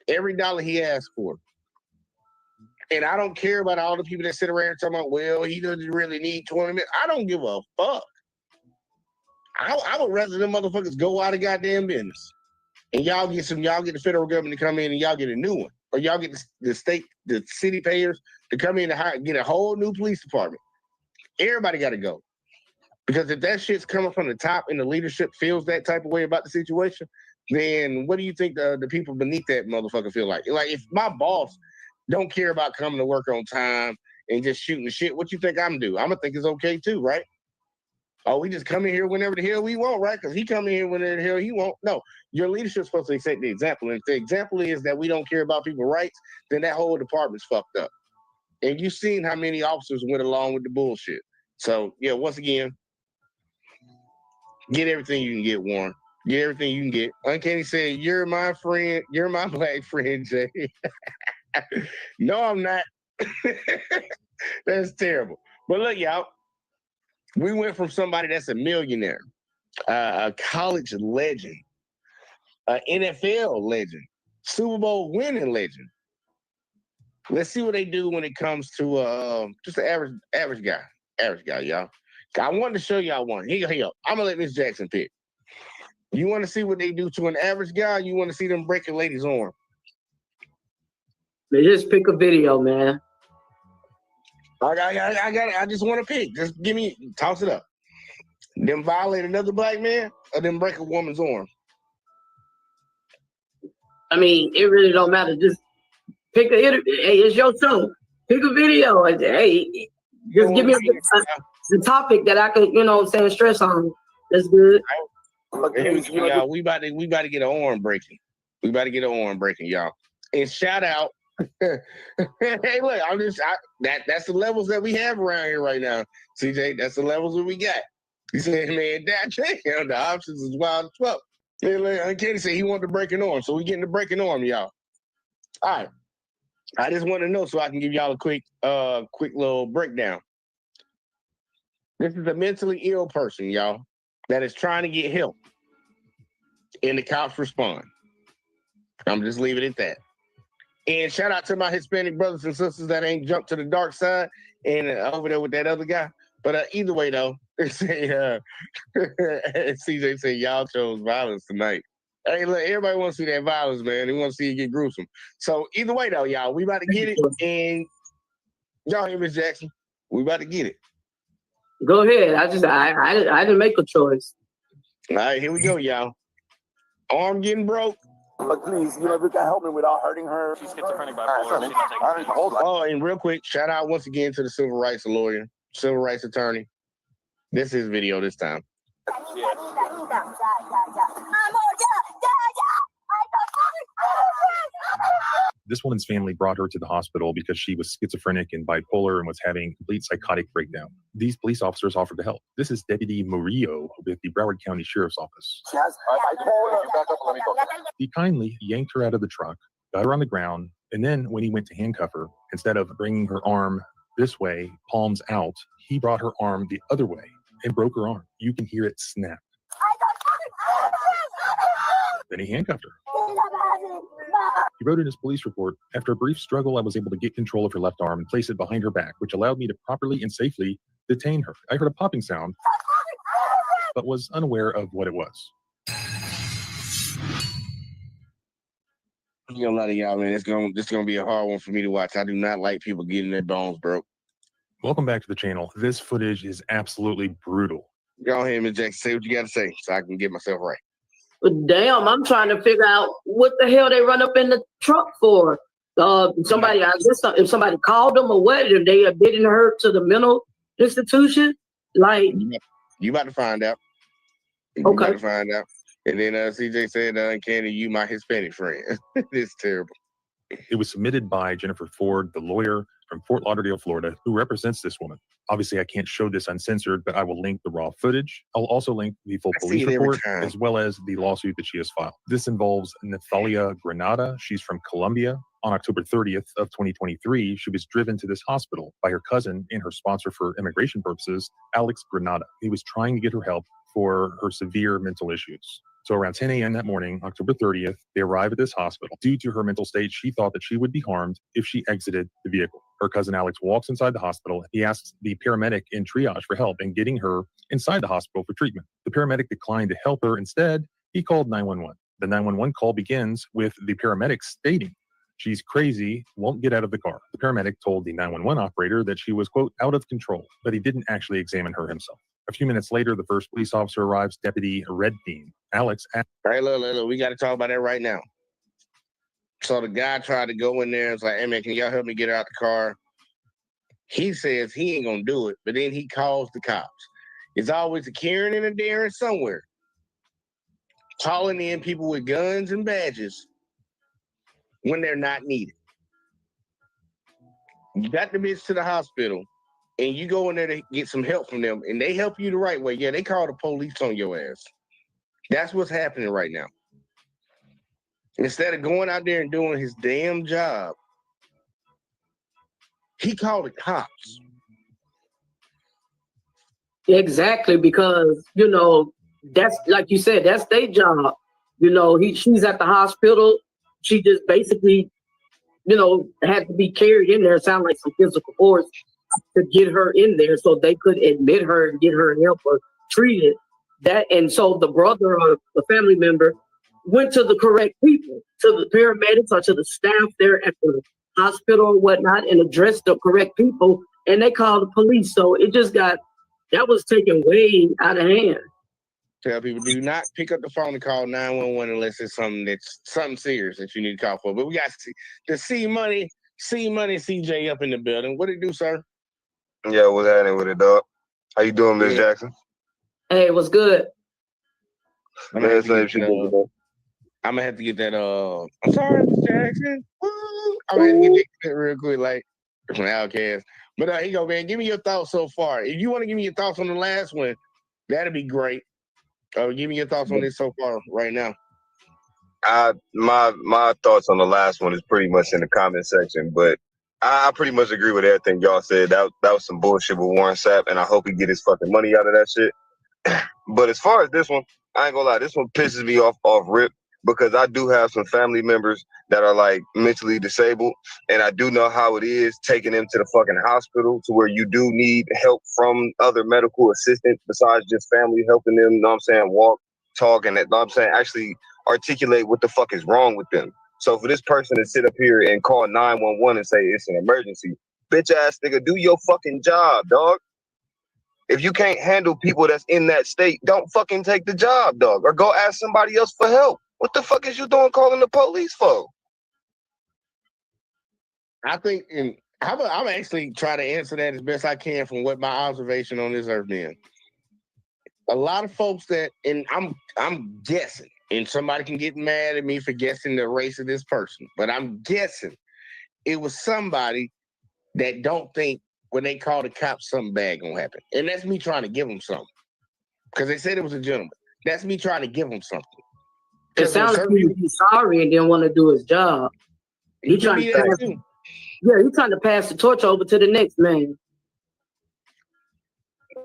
Every dollar he asks for. And I don't care about all the people that sit around talking about, well, he doesn't really need 20 minutes. I don't give a fuck. I would rather them motherfuckers go out of goddamn business. And y'all get the federal government to come in and y'all get a new one. Or y'all get the city payers to come in and get a whole new police department. Everybody got to go. Because if that shit's coming from the top and the leadership feels that type of way about the situation, then what do you think the people beneath that motherfucker feel like? Like, if my boss don't care about coming to work on time and just shooting the shit, what you think I'm do? I'm going to think it's okay too, right? Oh, we just come in here whenever the hell we want, right? Because he come in here whenever the hell he want. No, your leadership's supposed to set the example. And if the example is that we don't care about people's rights, then that whole department's fucked up. And you've seen how many officers went along with the bullshit. So, yeah, once again, get everything you can get, Warren. Get everything you can get. Uncanny said, you're my friend. You're my black friend, Jay. No, I'm not. That's terrible. But look, y'all, we went from somebody that's a millionaire, a college legend, an NFL legend, Super Bowl winning legend. Let's see what they do when it comes to just an average guy. Average guy, y'all. I wanted to show y'all one. Here you go. I'm going to let Miss Jackson pick. You want to see what they do to an average guy? You want to see them break a lady's arm? They just pick a video, man. I got it. I just want to pick. Just toss it up. Them violate another black man or them break a woman's arm? I mean, it really don't matter. Just pick hey, it's your show. Pick a video. Hey, just give me the topic that I could, stress on. That's good. Y'all, we about to get an arm breaking. We about to get an arm breaking, y'all. And shout out. Hey, look, that's the levels that we have around here right now. CJ, that's the levels that we got. He said, man, the options is wild as fuck. Hey, look, Uncanny said he wanted to break an arm, so we getting to break an arm, y'all. All right. I just want to know so I can give y'all a quick little breakdown. This is a mentally ill person, y'all, that is trying to get help. And the cops respond. I'm just leaving it at that. And shout out to my Hispanic brothers and sisters that ain't jumped to the dark side and over there with that other guy. But either way, though, they say, CJ said, y'all chose violence tonight. Hey, look, everybody wants to see that violence, man. They want to see it get gruesome. So either way, though, y'all, we about to get it. And y'all hear Miss Jackson? We about to get it. Go ahead. I didn't make a choice. All right, here we go, y'all. Arm getting broke. But please, if you can help me without hurting her. She's schizophrenic bipolar. Hold on. Oh, and real quick, shout out once again to the civil rights lawyer, civil rights attorney. This is video this time. This woman's family brought her to the hospital because she was schizophrenic and bipolar and was having complete psychotic breakdown. These police officers offered to help. This is Deputy Murillo with the Broward County Sheriff's Office. He kindly yanked her out of the truck, got her on the ground, and then when he went to handcuff her, instead of bringing her arm this way, palms out, he brought her arm the other way and broke her arm. You can hear it snap. Then he handcuffed her. He wrote in his police report, after a brief struggle, I was able to get control of her left arm and place it behind her back, which allowed me to properly and safely detain her. I heard a popping sound, but was unaware of what it was. You know, a lot of y'all, man, this gonna be a hard one for me to watch. I do not like people getting their bones broke. Welcome back to the channel. This footage is absolutely brutal. Go ahead, Ms. Jackson, say what you gotta say so I can get myself right. But damn, I'm trying to figure out what the hell they run up in the truck for. Somebody, I guess, if somebody called them or what, if they admitted her to the mental institution, like. You about to find out. You Okay. about to find out. And then CJ said, Candy, you my Hispanic friend. It's terrible. It was submitted by Jennifer Ford, the lawyer from Fort Lauderdale, Florida, who represents this woman. Obviously, I can't show this uncensored, but I will link the raw footage. I'll also link the full police report, as well as the lawsuit that she has filed. This involves Nathalia Granada. She's from Colombia. On October 30th of 2023, she was driven to this hospital by her cousin and her sponsor for immigration purposes, Alex Granada. He was trying to get her help for her severe mental issues. So around 10 a.m. that morning, October 30th, they arrive at this hospital. Due to her mental state, she thought that she would be harmed if she exited the vehicle. Her cousin Alex walks inside the hospital. He asks the paramedic in triage for help in getting her inside the hospital for treatment. The paramedic declined to help her. Instead, he called 911. The 911 call begins with the paramedic stating, "She's crazy, won't get out of the car." The paramedic told the 911 operator that she was, quote, out of control, but he didn't actually examine her himself. A few minutes later, the first police officer arrives, Deputy Redbean. Alex asked, Hey, look, we got to talk about that right now. So the guy tried to go in there and was like, hey, man, can y'all help me get out the car? He says he ain't going to do it, but then he calls the cops. It's always a Karen and a Darren somewhere calling in people with guns and badges when they're not needed. You got the bitch to the hospital, and you go in there to get some help from them, and they help you the right way. Yeah, they call the police on your ass. That's what's happening right now. Instead of going out there and doing his damn job, he called the cops. Exactly, because, you know, that's like you said, that's their job. You know, she's at the hospital. She just basically, you know, had to be carried in there. It sounded like some physical force to get her in there so they could admit her and get her help or treated. That, and so the brother or the family member went to the correct people, to the paramedics or to the staff there at the hospital or whatnot, and addressed the correct people, and they called the police. So it just got, that was taken way out of hand. Tell people, do not pick up the phone and call 911 unless it's something serious that you need to call for. But we got the C Money CJ up in the building. What it do, sir? Yeah, what's happening with it, dog? How you doing, Miss Jackson? Hey, what's good? I'm gonna have to get that. I'm sorry, Miss Jackson. Woo! I'm gonna have to get that real quick, like from Outkast. But here you go, man. Give me your thoughts so far. If you want to give me your thoughts on the last one, that'd be great. Give me your thoughts on this so far right now. My thoughts on the last one is pretty much in the comment section, but I pretty much agree with everything y'all said. That was some bullshit with Warren Sapp, and I hope he get his fucking money out of that shit. But as far as this one, I ain't gonna lie, this one pisses me off rip, because I do have some family members that are like mentally disabled, and I do know how it is taking them to the fucking hospital to where you do need help from other medical assistants besides just family helping them, you know what I'm saying, walk, talk, and that, you know what I'm saying, actually articulate what the fuck is wrong with them. So for this person to sit up here and call 911 and say it's an emergency, bitch ass nigga, do your fucking job, dog. If you can't handle people that's in that state, don't fucking take the job, dog, or go ask somebody else for help. What the fuck is you doing calling the police for? I think, and I'm actually trying to answer that as best I can from what my observation on this earth been. a lot of folks that, and I'm guessing, and somebody can get mad at me for guessing the race of this person, but I'm guessing it was somebody that don't think when they call the cops something bad gonna happen. And that's me trying to give them something. Because they said it was a gentleman. That's me trying to give them something. It sounds like he was sorry and didn't want to do his job. He trying to pass, he's trying to pass the torch over to the next man.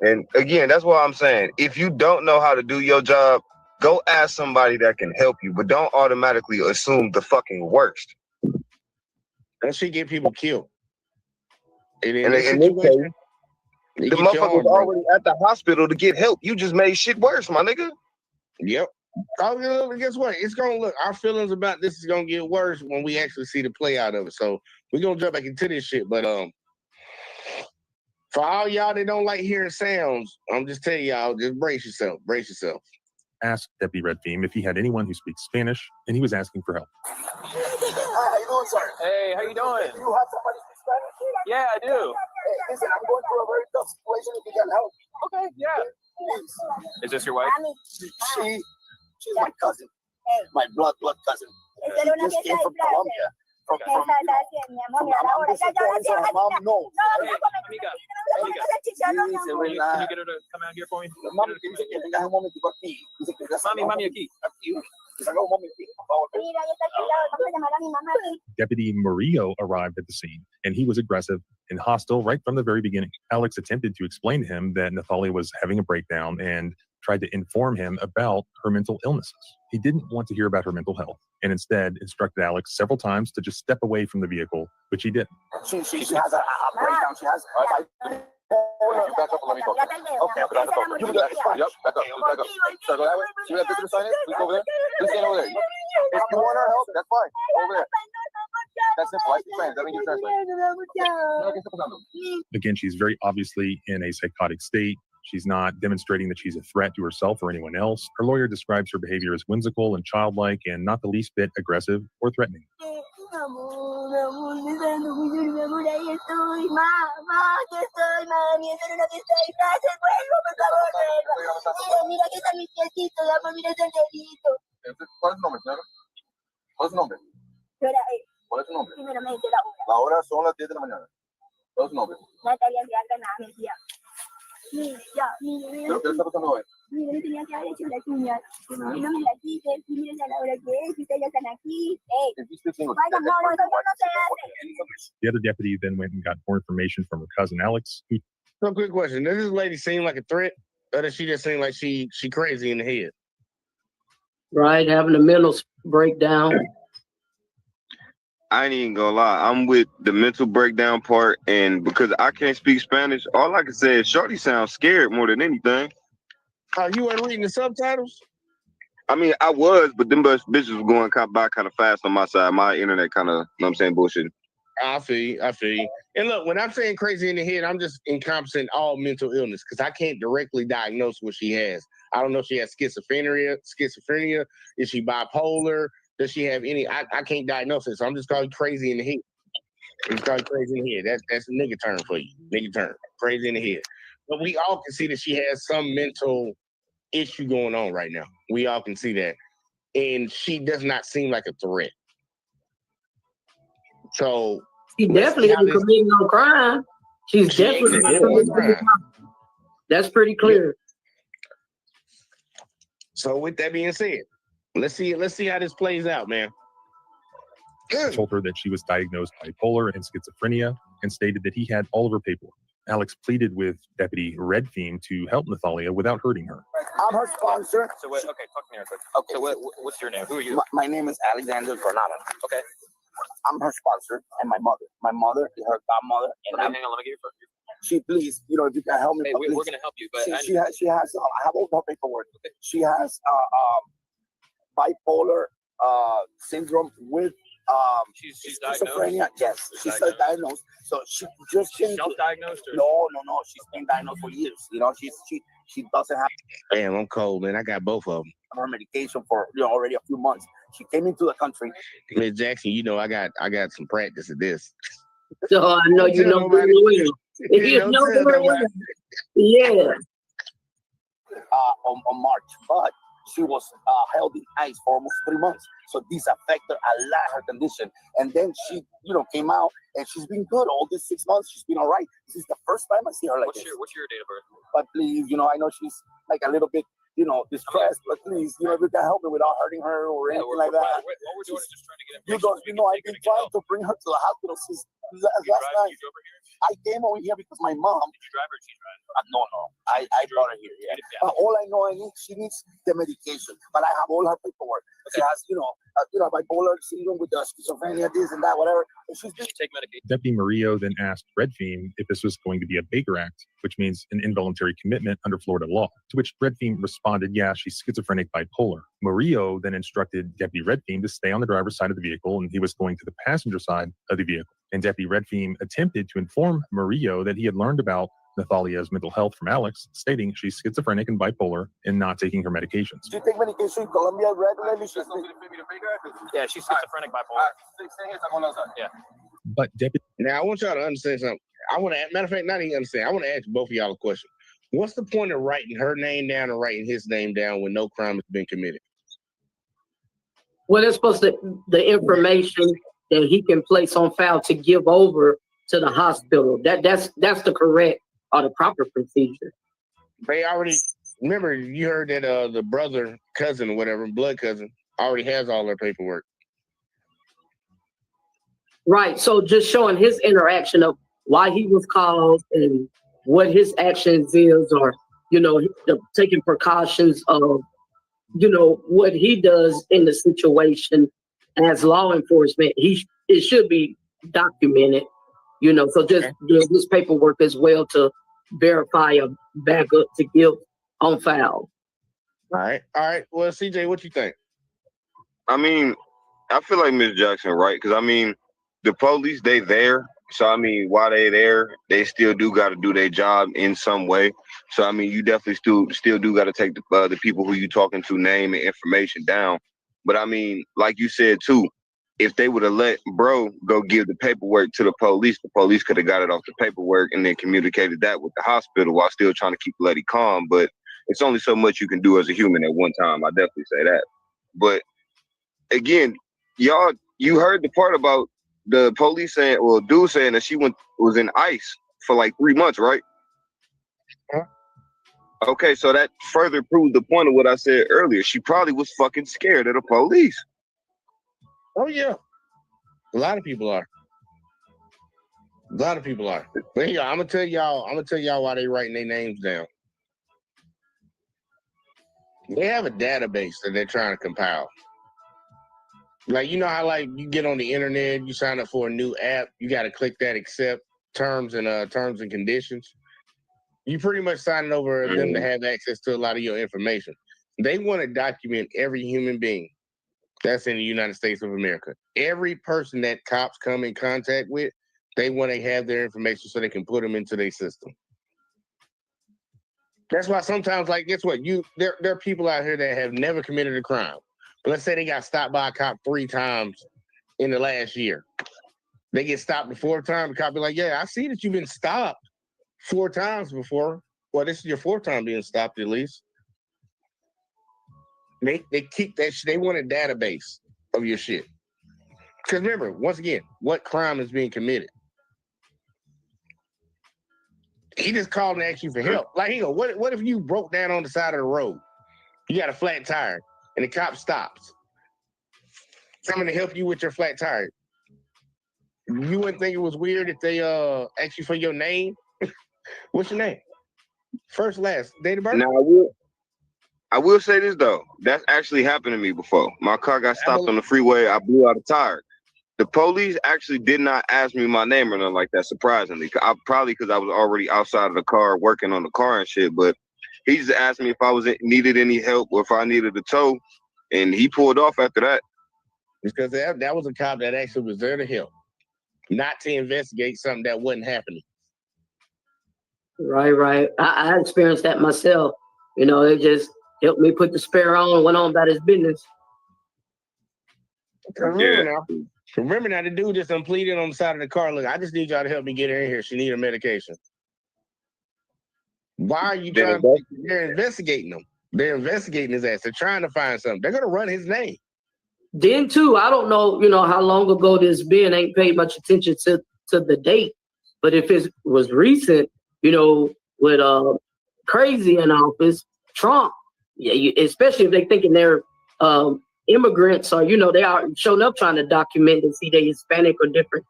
And again, that's what I'm saying. If you don't know how to do your job, go ask somebody that can help you, but don't automatically assume the fucking worst. That shit get people killed. And in this case, the motherfucker was already at the hospital to get help. You just made shit worse, my nigga. Yep. Oh, guess what? It's gonna look. Our feelings about this is gonna get worse when we actually see the play out of it. So we're gonna jump back into this shit. But for all y'all that don't like hearing sounds, I'm just telling y'all, just brace yourself. Brace yourself. Asked Deputy Red Theme if he had anyone who speaks Spanish, and he was asking for help. Hi, how you doing, sir? Hey, how you doing? Do you have somebody speak Spanish? Yeah, I do. Hey, listen, I'm going through a very tough situation. If you can help. Okay, yeah. Please. Is this your wife? She's my cousin. My blood cousin. She just came from Colombia. From mom knows. Can you get her to come out here for me? Mami, dice que vengas un momentico aquí. Dice que mami, aquí. Que salga un momentito, por favor. Deputy Murillo arrived at the scene, and he was aggressive and hostile right from the very beginning. Alex attempted to explain to him that Nathalia was having a breakdown and tried to inform him about her mental illnesses. He didn't want to hear about her mental health, and instead instructed Alex several times to just step away from the vehicle, which he did. She has a breakdown. She has. You back up and let me talk. Okay, back up. You can do that. Yep, back up. Back up. So go that way. See where that picture sign is? Please go over there. Please stand over there. If you want our help, that's fine. Over there. That's simple. I speak Spanish. That means you translate. Again, she's very obviously in a psychotic state. She's not demonstrating that she's a threat to herself or anyone else. Her lawyer describes her behavior as whimsical and childlike and not the least bit aggressive or threatening. ¿Cuál es su nombre, señora? ¿Cuál es su nombre? ¿Cuál es su nombre? La hora son las 10 de la mañana. ¿Cuál es su nombre? ¿Pero qué le está pasando hoy? Mira, yo tenía que haber hecho las uñas. Y no me las hice. Y miren a la hora que es. Y ustedes ya están aquí. Vaya, no se hace. The other deputy then went and got more information from her cousin Alex. So, quick question: does this lady seem like a threat, or does she just seem like she crazy in the head? Right, having a mental breakdown. I ain't even gonna lie. I'm with the mental breakdown part, and because I can't speak Spanish, all I can say is Shorty sounds scared more than anything. You weren't reading the subtitles? I mean, I was, but them bitches were going by kind of fast on my side. My internet kind of, you know what I'm saying, bullshit. I feel you. And look, when I'm saying crazy in the head, I'm just encompassing all mental illness because I can't directly diagnose what she has. I don't know if she has schizophrenia. Is she bipolar? Does she have any? I can't diagnose it, so I'm just calling crazy in the head. It's called crazy in the head. That's a nigga term for you. Nigga term. Crazy in the head. But we all can see that she has some mental issue going on right now. We all can see that. And she does not seem like a threat. So she definitely isn't committing no crime. She's definitely committing no crime. That's pretty clear. So with that being said, let's see how this plays out, man. Told her that she was diagnosed bipolar and schizophrenia and stated that he had all of her paperwork. Alex pleaded with Deputy Red Theme to help Nathalia without hurting her. I'm her sponsor. So what? Okay, fuck me real quick. Okay, so what's your name? Who are you? My name is Alexander Granada. Okay. I'm her sponsor and my mother. My mother is her godmother. And hang on, let me get your phone. She, please, if you can help me. Hey, we're gonna help you, but she has. I have all her paperwork. Okay. She has bipolar syndrome with she's schizophrenia. Yes, she's diagnosed. So she just self-diagnosed. No. She's been diagnosed for years. You know, she doesn't have. Damn, I'm cold, man. I got both of them. Her medication for already a few months. She came into the country. Miss Jackson, I got some practice at this. So I know you know very well. You know very well. Yeah. on March, but she was held in ICE for almost 3 months. So this affected a lot her condition. And then she, came out and she's been good all these 6 months. She's been all right. This is the first time I see her like What's this. your date of birth? But please, I know she's like a little bit, distressed, but please, if you can help me without hurting her or anything like that. What we're doing is just trying to get information. I've been trying to bring her to the hospital since last night. I came over here because my mom. Did you drive or did she drive? No. I brought her here. Yeah. All I know, she needs the medication, but I have all her paperwork. She has, bipolar syndrome with the schizophrenia, this and that, whatever. And she's just take medication. Deputy Murillo then asked Redfeam if this was going to be a Baker Act, which means an involuntary commitment under Florida law, to which Redfeam responded, yeah, she's schizophrenic bipolar. Murillo then instructed Deputy Redfeam to stay on the driver's side of the vehicle, and he was going to the passenger side of the vehicle. And Deputy Redfeam attempted to inform Murillo that he had learned about Nathalia's mental health from Alex, stating she's schizophrenic and bipolar and not taking her medications. She take medication in Colombia regularly. Yeah, she's schizophrenic bipolar. Yeah. But Deputy... Now, I want y'all to understand something. Matter of fact, not even understand. I want to ask both of y'all a question. What's the point of writing her name down and writing his name down when no crime has been committed? Well, it's supposed to, the information that he can place on file to give over to the hospital. That's the correct or the proper procedure. They already, remember, you heard that the brother, cousin, or whatever, blood cousin, already has all their paperwork. Right. So just showing his interaction of why he was called and what his actions is, or, taking precautions of, what he does in the situation as law enforcement, it should be documented, so just this paperwork as well to verify or back up to give on file. All right. Well, CJ, what you think? I mean, I feel like Ms. Jackson, right? Because, the police, they there. So, while they there, they still do got to do their job in some way. So, you definitely still do got to take the people who you talking to name and information down. But, like you said, too, if they would have let bro go give the paperwork to the police could have got it off the paperwork and then communicated that with the hospital while still trying to keep Letty calm. But it's only so much you can do as a human at one time. I definitely say that. But again, you heard the part about the police saying, well, dude saying that she was in ICE for like 3 months, right? Huh? Okay, so that further proves the point of what I said earlier. She probably was fucking scared of the police. Oh, yeah. A lot of people are. But yeah, I'm gonna tell y'all why they writing their names down. They have a database that they're trying to compile. Like, how you get on the internet, you sign up for a new app, you got to click that accept terms and conditions. You pretty much signing over them to have access to a lot of your information. They want to document every human being that's in the United States of America. Every person that cops come in contact with, they want to have their information so they can put them into their system. That's why sometimes, like, guess what? There are people out here that have never committed a crime. But let's say they got stopped by a cop 3 times in the last year. They get stopped the 4th time. The cop be like, yeah, I see that you've been stopped 4 times before. Well, this is your 4th time being stopped at least. They keep that shit. They want a database of your shit. Because remember, once again, what crime is being committed? He just called and asked you for help. Like, what if you broke down on the side of the road? You got a flat tire, and the cop stops. Coming to help you with your flat tire. You wouldn't think it was weird if they asked you for your name? What's your name? First, last, date of birth? Now, I will say this, though. That's actually happened to me before. My car got stopped on the freeway. I blew out a tire. The police actually did not ask me my name or nothing like that, surprisingly. Probably because I was already outside of the car working on the car and shit. But he just asked me if I needed any help or if I needed a tow. And he pulled off after that. Because that was a cop that actually was there to help, not to investigate something that wasn't happening. Right. I experienced that myself. It just helped me put the spare on and went on about his business. Remember now, the dude just pleaded on the side of the car. Look, I just need y'all to help me get her in here. She need her medication. Why are you They're trying to? They're investigating him. They're investigating his ass. They're trying to find something. They're gonna run his name. Then too, I don't know, how long ago this been. Ain't paid much attention to the date, but if it was recent, with Crazy in office, Trump, especially if they thinking they're immigrants or they are showing up trying to document and see they Hispanic or different,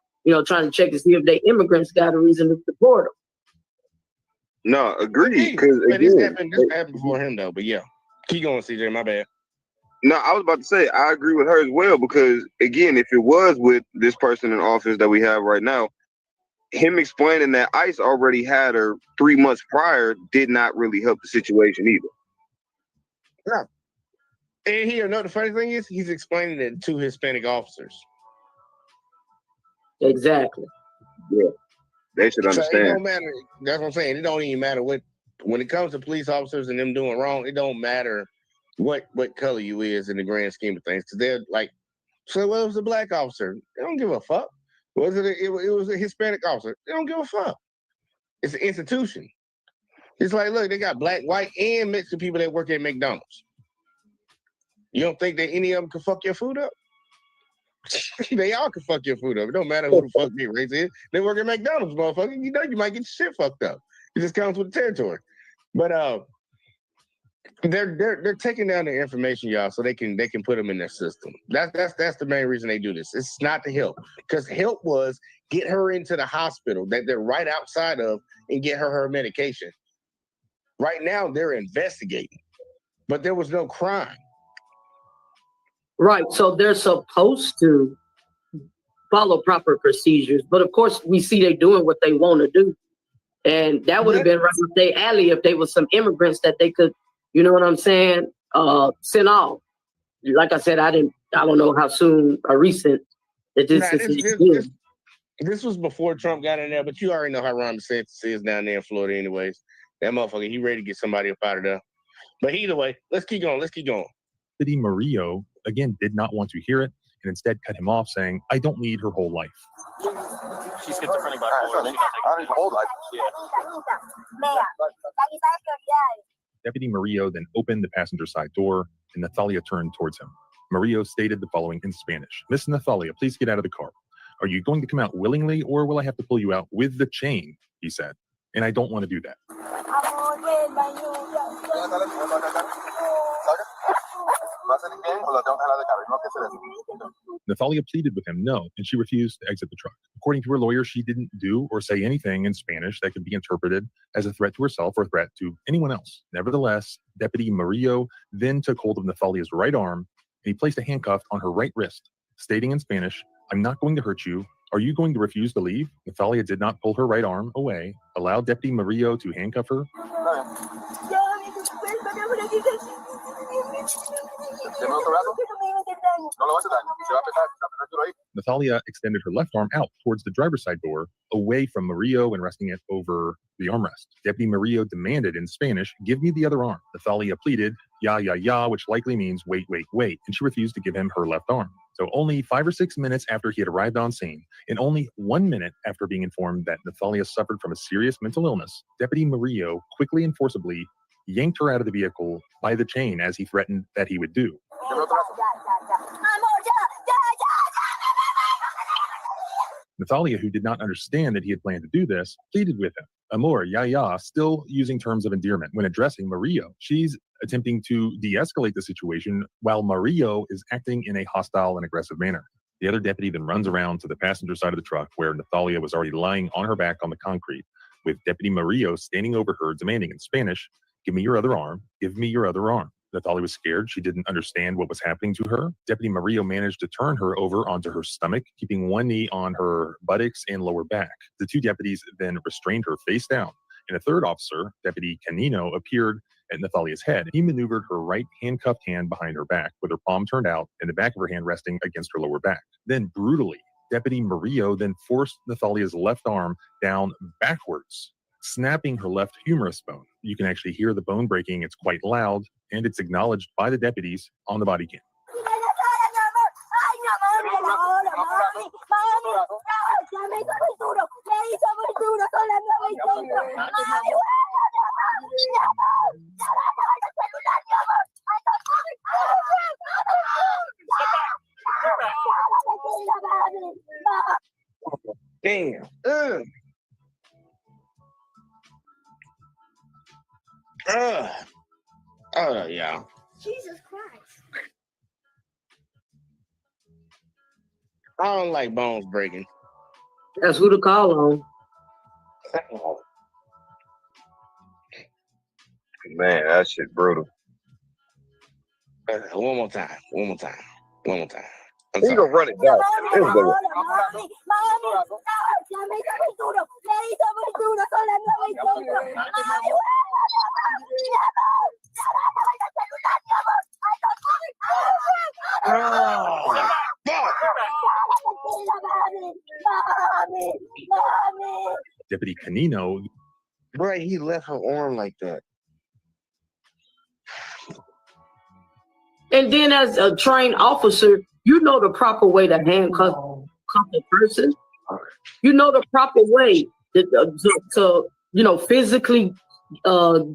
trying to check to see if they immigrants got a reason to support them. No, agreed. Because this happened before him though. But yeah, keep going, CJ. My bad. No, I was about to say I agree with her as well because again, if it was with this person in office that we have right now, him explaining that ICE already had her 3 months prior did not really help the situation either. No. And here, the funny thing is, he's explaining it to Hispanic officers. Exactly. Yeah, they should understand. So it don't matter. That's what I'm saying. It don't even matter when it comes to police officers and them doing wrong. It don't matter what color you is in the grand scheme of things, because they're like, so what was a black officer? They don't give a fuck. Was it? It was a Hispanic officer. They don't give a fuck. It's an institution. It's like, look, they got black, white, and Mexican people that work at McDonald's. You don't think that any of them can fuck your food up? They all can fuck your food up. It don't matter who the fuck their race is. They work at McDonald's, motherfucker. You might get your shit fucked up. It just comes with the territory. But they're taking down the information, y'all, so they can put them in their system. That's the main reason they do this. It's not to help, because help was get her into the hospital that they're right outside of and get her medication. Right now they're investigating, but there was no crime. Right, so they're supposed to follow proper procedures, but of course we see they doing what they want to do, and that would have been right up their alley if they was some immigrants that they could. You know what I'm saying? Sent off. Like I said, I don't know how soon or recent that this was before Trump got in there, but you already know how Ron DeSantis is down there in Florida anyways. That motherfucker, he ready to get somebody up out of there. But either way, let's keep going. Deputy Murillo, again, did not want to hear it and instead cut him off, saying, I don't need her whole life. She's schizophrenic bipolar. I need the whole life. Deputy Murillo then opened the passenger side door, and Nathalia turned towards him. Murillo stated the following in Spanish. Miss Nathalia, please get out of the car. Are you going to come out willingly, or will I have to pull you out with the chain? He said. And I don't want to do that. Nathalia pleaded with him no, and she refused to exit the truck. According to her lawyer, she didn't do or say anything in Spanish that could be interpreted as a threat to herself or a threat to anyone else. Nevertheless, Deputy Murillo then took hold of Nathalia's right arm, and he placed a handcuff on her right wrist, stating in Spanish, I'm not going to hurt you. Are you going to refuse to leave? Nathalia did not pull her right arm away, allowed Deputy Murillo to handcuff her. Nathalia extended her left arm out towards the driver's side door, away from Murillo and resting it over the armrest. Deputy Murillo demanded in Spanish, give me the other arm. Nathalia pleaded, ya, ya, ya, which likely means wait, wait, wait, and she refused to give him her left arm. So only 5 or 6 minutes after he had arrived on scene, and only 1 minute after being informed that Nathalia suffered from a serious mental illness, Deputy Murillo quickly and forcibly yanked her out of the vehicle by the chain, as he threatened that he would do. Nathalia, who did not understand that he had planned to do this, pleaded with him. Amor, ya, ya, still using terms of endearment when addressing Murillo. She's attempting to de-escalate the situation while Murillo is acting in a hostile and aggressive manner. The other deputy then runs around to the passenger side of the truck where Nathalia was already lying on her back on the concrete, with Deputy Murillo standing over her, demanding in Spanish, give me your other arm, give me your other arm. Nathalia was scared. She didn't understand what was happening to her. Deputy Murillo managed to turn her over onto her stomach, keeping one knee on her buttocks and lower back. The two deputies then restrained her face down, and a third officer, Deputy Canino, appeared at Nathalia's head. He maneuvered her right handcuffed hand behind her back, with her palm turned out and the back of her hand resting against her lower back. Then brutally, Deputy Murillo then forced Nathalia's left arm down backwards, snapping her left humerus bone. You can actually hear the bone breaking. It's quite loud, and it's acknowledged by the deputies on the body cam. Damn. Yeah. Jesus Christ. I don't like bones breaking. That's who to call on. Man, that shit brutal. One more time. I'm You sorry. gonna run it down. Let's go. Mami, ya me hizo muy duro, me hizo muy duro, sola me hizo muy duro. Ay, Deputy Canino. Bro, he left her arm like that. And then as a trained officer, you know the proper way to handcuff a person. You know the proper way to physically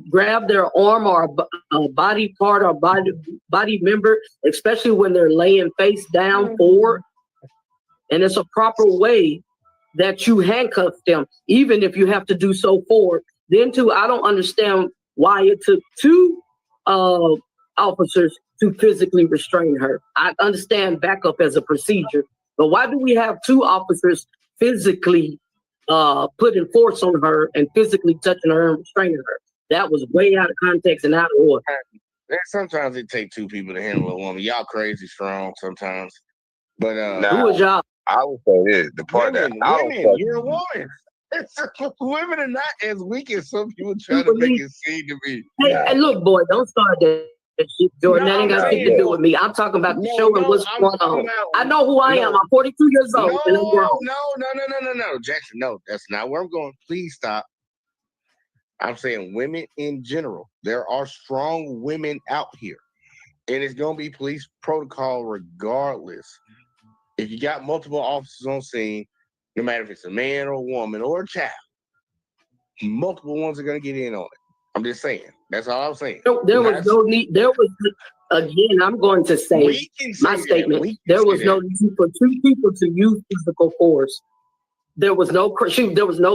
grab their arm or a body part or body member, especially when they're laying face down forward. And it's a proper way that you handcuff them, even if you have to do so forward. Then too, I don't understand why it took two officers to physically restrain her. I understand backup as a procedure, but why do we have two officers physically putting force on her and physically touching her and restraining her? That was way out of context and out of order. Sometimes it takes two people to handle a woman. Y'all crazy strong sometimes. But who was y'all? I would say this, the part women, that I women, don't you're a woman. Women are not as weak as some people try to make it seem to be. Hey, look, boy, don't start that shit, Jordan. That ain't got shit to do with me. I'm talking about the show and what's going on. I know who I am. I'm 42 years old and I'm grown. No, Jackson, no, that's not where I'm going. Please stop. I'm saying women in general. There are strong women out here, and it's gonna be police protocol regardless. If you got multiple officers on scene, no matter if it's a man or a woman or a child, multiple ones are gonna get in on it. I'm just saying. That's all I'm saying. There was no need. There was, again, I'm going to say my statement. There was no need for two people to use physical force. There was no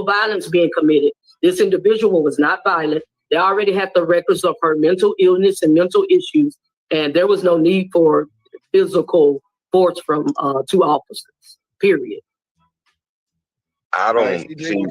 violence being committed. This individual was not violent. They already had the records of her mental illness and mental issues, and there was no need for physical force from two officers, period. I don't see.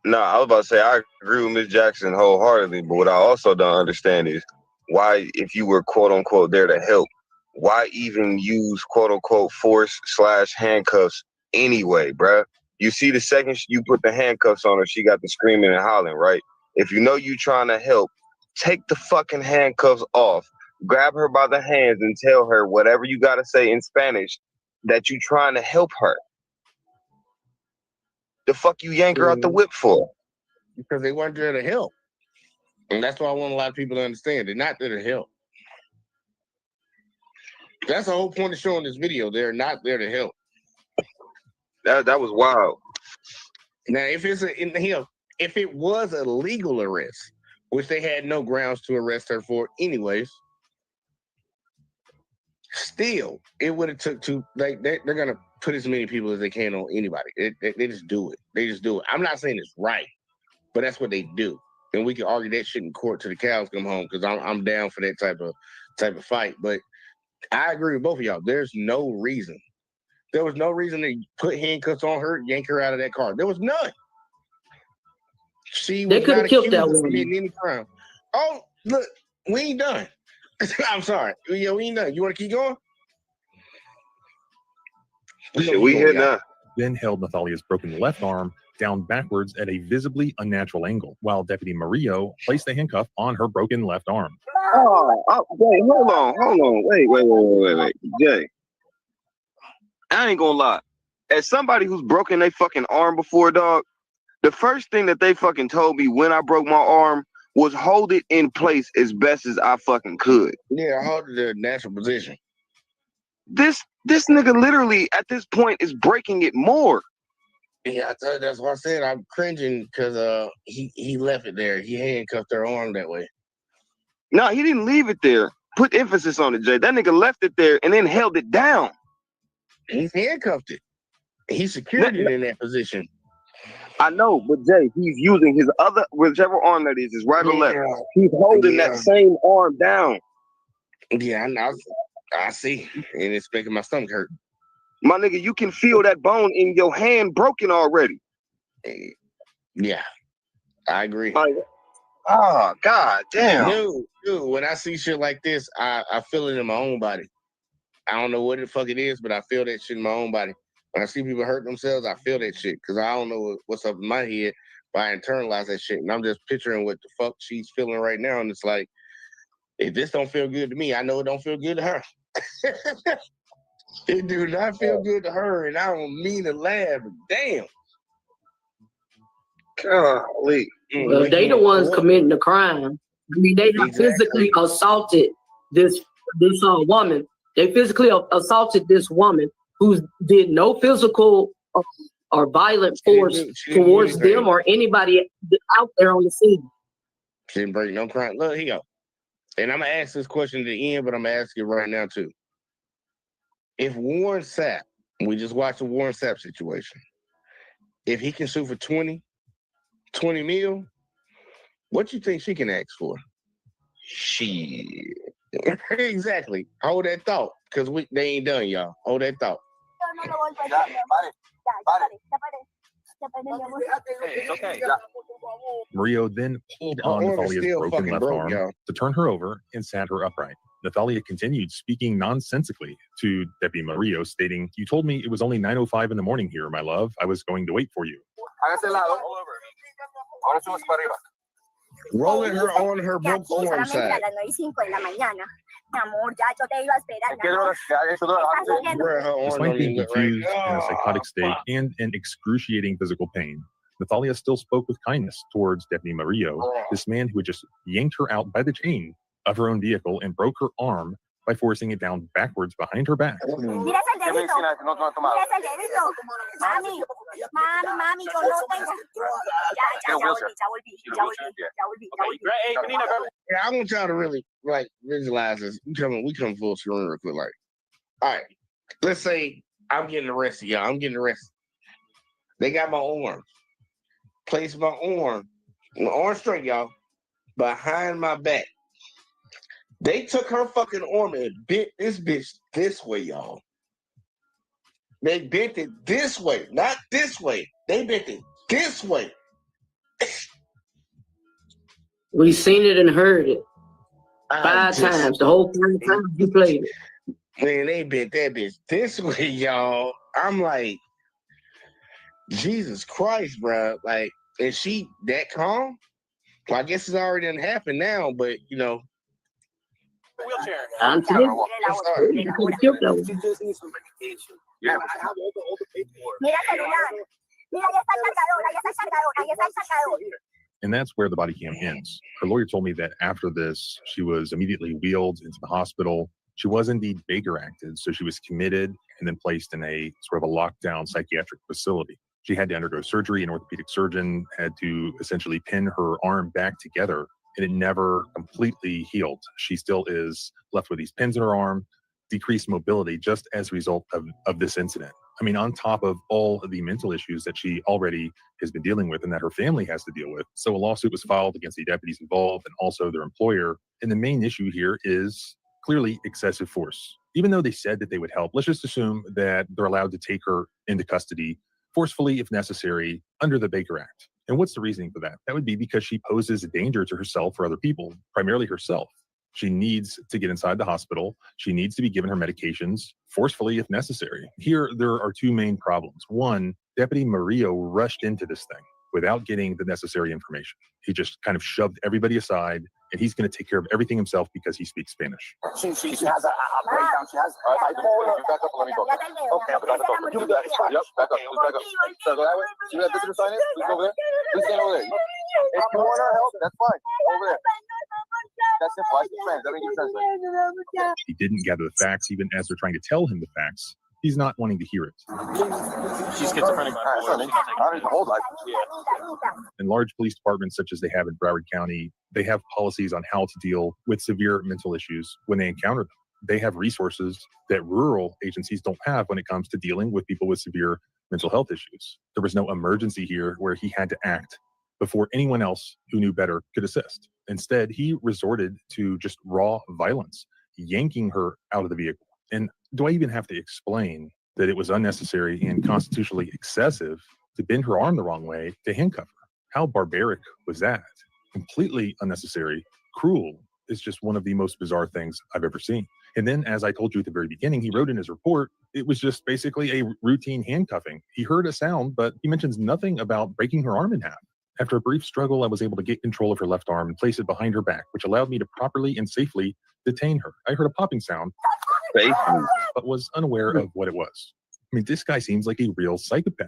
No, I was about to say I agree with Ms. Jackson wholeheartedly, but what I also don't understand is why, if you were quote unquote there to help, why even use quote unquote force / handcuffs anyway, bruh? You see, the second you put the handcuffs on her, she got the screaming and hollering, right? If you know you trying to help, take the fucking handcuffs off, grab her by the hands and tell her whatever you got to say in Spanish that you trying to help her. The fuck you yank her out the whip for? Because they weren't there to help. And that's what I want a lot of people to understand. They're not there to help. That's the whole point of showing this video. They're not there to help. That was wild. Now, if it was a legal arrest, which they had no grounds to arrest her for anyways, still, it would have took two. Like they're gonna put as many people as they can on anybody. They just do it. They just do it. I'm not saying it's right, but that's what they do. And we can argue that shit in court till the cows come home, because I'm down for that type of fight. But I agree with both of y'all. There's no reason. There was no reason to put handcuffs on her, yank her out of that car. There was none. They could have killed that woman. Any crime. Oh, look, we ain't done. I'm sorry. Yeah, we ain't done. You want to keep going? We here now. Then held Nathalia's broken left arm down backwards at a visibly unnatural angle, while Deputy Murillo placed the handcuff on her broken left arm. Wait, hold on. Wait. Jay, I ain't gonna lie. As somebody who's broken their fucking arm before, dog, the first thing that they fucking told me when I broke my arm was hold it in place as best as I fucking could. Yeah, hold it in a natural position. This nigga literally at this point is breaking it more. Yeah, that's what I said. I'm cringing because he left it there. He handcuffed her arm that way. No, he didn't leave it there. Put emphasis on it, Jay. That nigga left it there and then held it down. He handcuffed it. He secured it in that position. I know, but Jay, he's using his other, whichever arm that is right or left. He's holding that same arm down. Yeah, I know. I see. And it's making my stomach hurt. My nigga, you can feel that bone in your hand broken already. Yeah, I agree. Oh, God damn. Dude, when I see shit like this, I feel it in my own body. I don't know what the fuck it is, but I feel that shit in my own body. When I see people hurt themselves, I feel that shit because I don't know what's up in my head, but I internalize that shit. And I'm just picturing what the fuck she's feeling right now. And it's like, if this don't feel good to me, I know it don't feel good to her. It do not feel good to her, and I don't mean to laugh, but damn. Golly. Well, they the ones committing the crime. I mean, they have physically assaulted this woman. They physically assaulted this woman who did no physical or violent force towards them or anybody out there on the scene. She didn't break no crime. Look, here you go. And I'm going to ask this question at the end, but I'm going to ask it right now, too. If Warren Sapp, we just watched the Warren Sapp situation, if he can sue for 20 mil, what you think she can ask for? Shit. Exactly. Hold that thought, because they ain't done, y'all. Hold that thought. It's okay. Murillo then pulled on Nathalia's broken left arm to turn her over and sat her upright. Nathalia continued speaking nonsensically to Deputy Murillo, stating, "You told me it was only 9:05 in the morning here, my love. I was going to wait for you." Rolling her on her broke arm side. Despite being confused, in a psychotic state, and in excruciating physical pain, Nathalia still spoke with kindness towards Deputy Murillo, this man who had just yanked her out by the chain of her own vehicle and broke her arm by forcing it down backwards behind her back. Yeah, I want y'all to really visualize this. We come full screen real quick. Like, all right, let's say I'm getting arrested, y'all. I'm getting arrested. They got my arm. Place my arm straight, y'all, behind my back. They took her fucking arm and bent this bitch this way, y'all. They bent it this way, not this way. They bent it this way. We seen it and heard it 5 times. The whole 5 times you played it. Man, they bent that bitch this way, y'all. I'm like, Jesus Christ, bro. Like, is she that calm? Well, I guess it's already done happened now, but you know. Wheelchair. I'm telling you. Yeah, I have all the paperwork. And that's where the body cam ends. Her lawyer told me that after this, she was immediately wheeled into the hospital. She was indeed Baker acted, so she was committed and then placed in a sort of a lockdown psychiatric facility. She had to undergo surgery. An orthopedic surgeon had to essentially pin her arm back together, and it never completely healed. She still is left with these pins in her arm, decreased mobility just as a result of this incident. I mean, on top of all of the mental issues that she already has been dealing with and that her family has to deal with. So a lawsuit was filed against the deputies involved and also their employer. And the main issue here is clearly excessive force. Even though they said that they would help, let's just assume that they're allowed to take her into custody forcefully if necessary under the Baker Act. And what's the reasoning for that? That would be because she poses a danger to herself or other people, primarily herself. She needs to get inside the hospital. She needs to be given her medications forcefully if necessary. Here, there are 2 main problems. One, Deputy Murillo rushed into this thing without getting the necessary information. He just kind of shoved everybody aside, and he's going to take care of everything himself because he speaks Spanish. She has a breakdown. She has bipolar. Back up, let me go. Okay, back up. You can do that. It's fine. Yep, back up. Back up. So go that way. See where that visitor sign is? Please go over there. Please stand over there. If you want our help, that's fine. Over there. That's simple. I can translate. Let me translate. He didn't gather the facts, even as they're trying to tell him the facts. He's not wanting to hear it. She's schizophrenic. I need to hold like. In large police departments such as they have in Broward County, they have policies on how to deal with severe mental issues when they encounter them. They have resources that rural agencies don't have when it comes to dealing with people with severe mental health issues. There was no emergency here where he had to act before anyone else who knew better could assist. Instead, he resorted to just raw violence, yanking her out of the vehicle. And do I even have to explain that it was unnecessary and constitutionally excessive to bend her arm the wrong way to handcuff her? How barbaric was that? Completely unnecessary, cruel. Is just one of the most bizarre things I've ever seen. And then, as I told you at the very beginning, he wrote in his report, it was just basically a routine handcuffing. He heard a sound, but he mentions nothing about breaking her arm in half. After a brief struggle, I was able to get control of her left arm and place it behind her back, which allowed me to properly and safely detain her. I heard a popping sound, but was unaware of what it was. I mean, this guy seems like a real psychopath.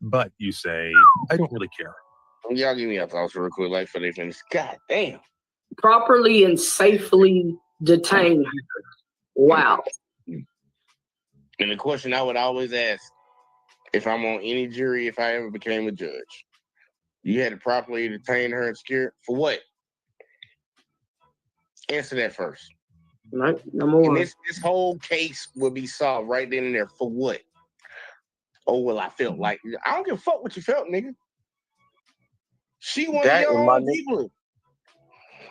But you say, I don't really care. Y'all give me a thoughts real quick, like for they finish. God damn. Properly and safely detain her. Wow. And the question I would always ask, if I'm on any jury, if I ever became a judge, you had to properly detain her and secure for what? Answer that first. Right, number one. And this whole case will be solved right then and there. For what? Oh, well, I felt like I don't give a fuck what you felt, nigga. She one of your own people.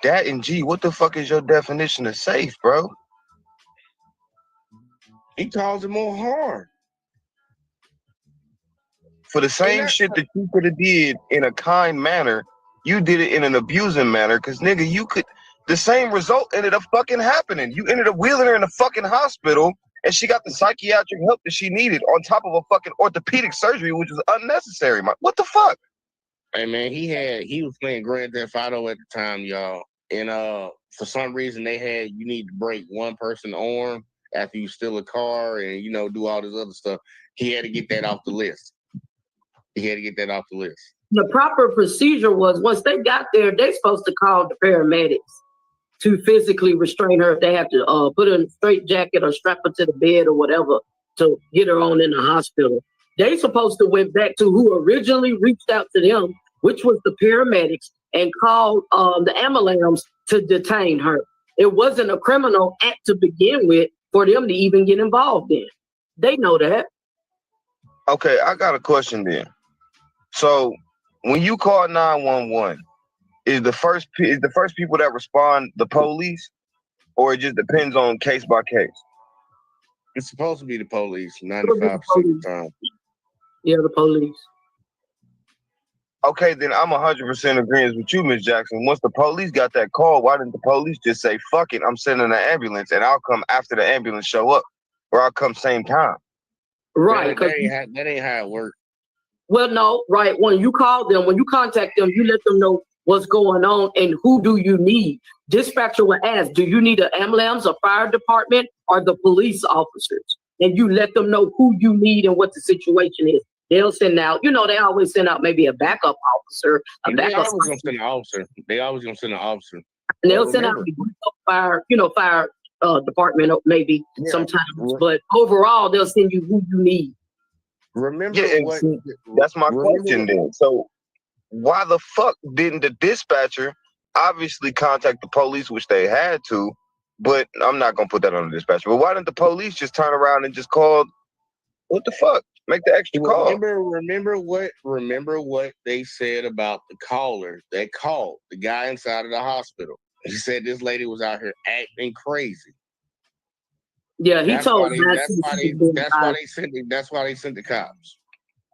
That and G, what the fuck is your definition of safe, bro? He calls it more harm. For the same shit that you could have did in a kind manner, you did it in an abusing manner, because nigga, you could, the same result ended up fucking happening. You ended up wheeling her in the fucking hospital, and she got the psychiatric help that she needed on top of a fucking orthopedic surgery, which is unnecessary. What the fuck? Hey man, he was playing Grand Theft Auto at the time, y'all. And for some reason they had you need to break one person's arm after you steal a car and do all this other stuff. He had to get that off the list. The proper procedure was once they got there, they're supposed to call the paramedics to physically restrain her if they have to put her in a straight jacket or strap her to the bed or whatever to get her on in the hospital. They supposed to went back to who originally reached out to them, which was the paramedics, and called the ambulance to detain her. It wasn't a criminal act to begin with for them to even get involved in. They know that. Okay, I got a question then. So when you call 911, is the first people that respond the police, or it just depends on case by case? It's supposed to be the police 95% of the time. Yeah, the police. Okay, then I'm 100% agreeing with you, Miss Jackson. Once the police got that call, why didn't the police just say, fuck it, I'm sending an ambulance and I'll come after the ambulance show up, or I'll come same time? Right. That ain't how it works. Well, no, right. When you call them, when you contact them, you let them know what's going on and who do you need. Dispatcher will ask, do you need an ambulance, a fire department, or the police officers? And you let them know who you need and what the situation is. They'll send out, they always send out maybe a backup officer. They always gonna send an officer. And they'll send out fire, fire department maybe sometimes. But overall, they'll send you who you need. Remember that's my question then. So why the fuck didn't the dispatcher obviously contact the police, which they had to, but I'm not gonna put that on the dispatcher. But why didn't the police just turn around and just call? What the fuck? Make the extra call. Remember what they said about the caller that called the guy inside of the hospital. He said this lady was out here acting crazy. Yeah, he told that's why they sent the cops.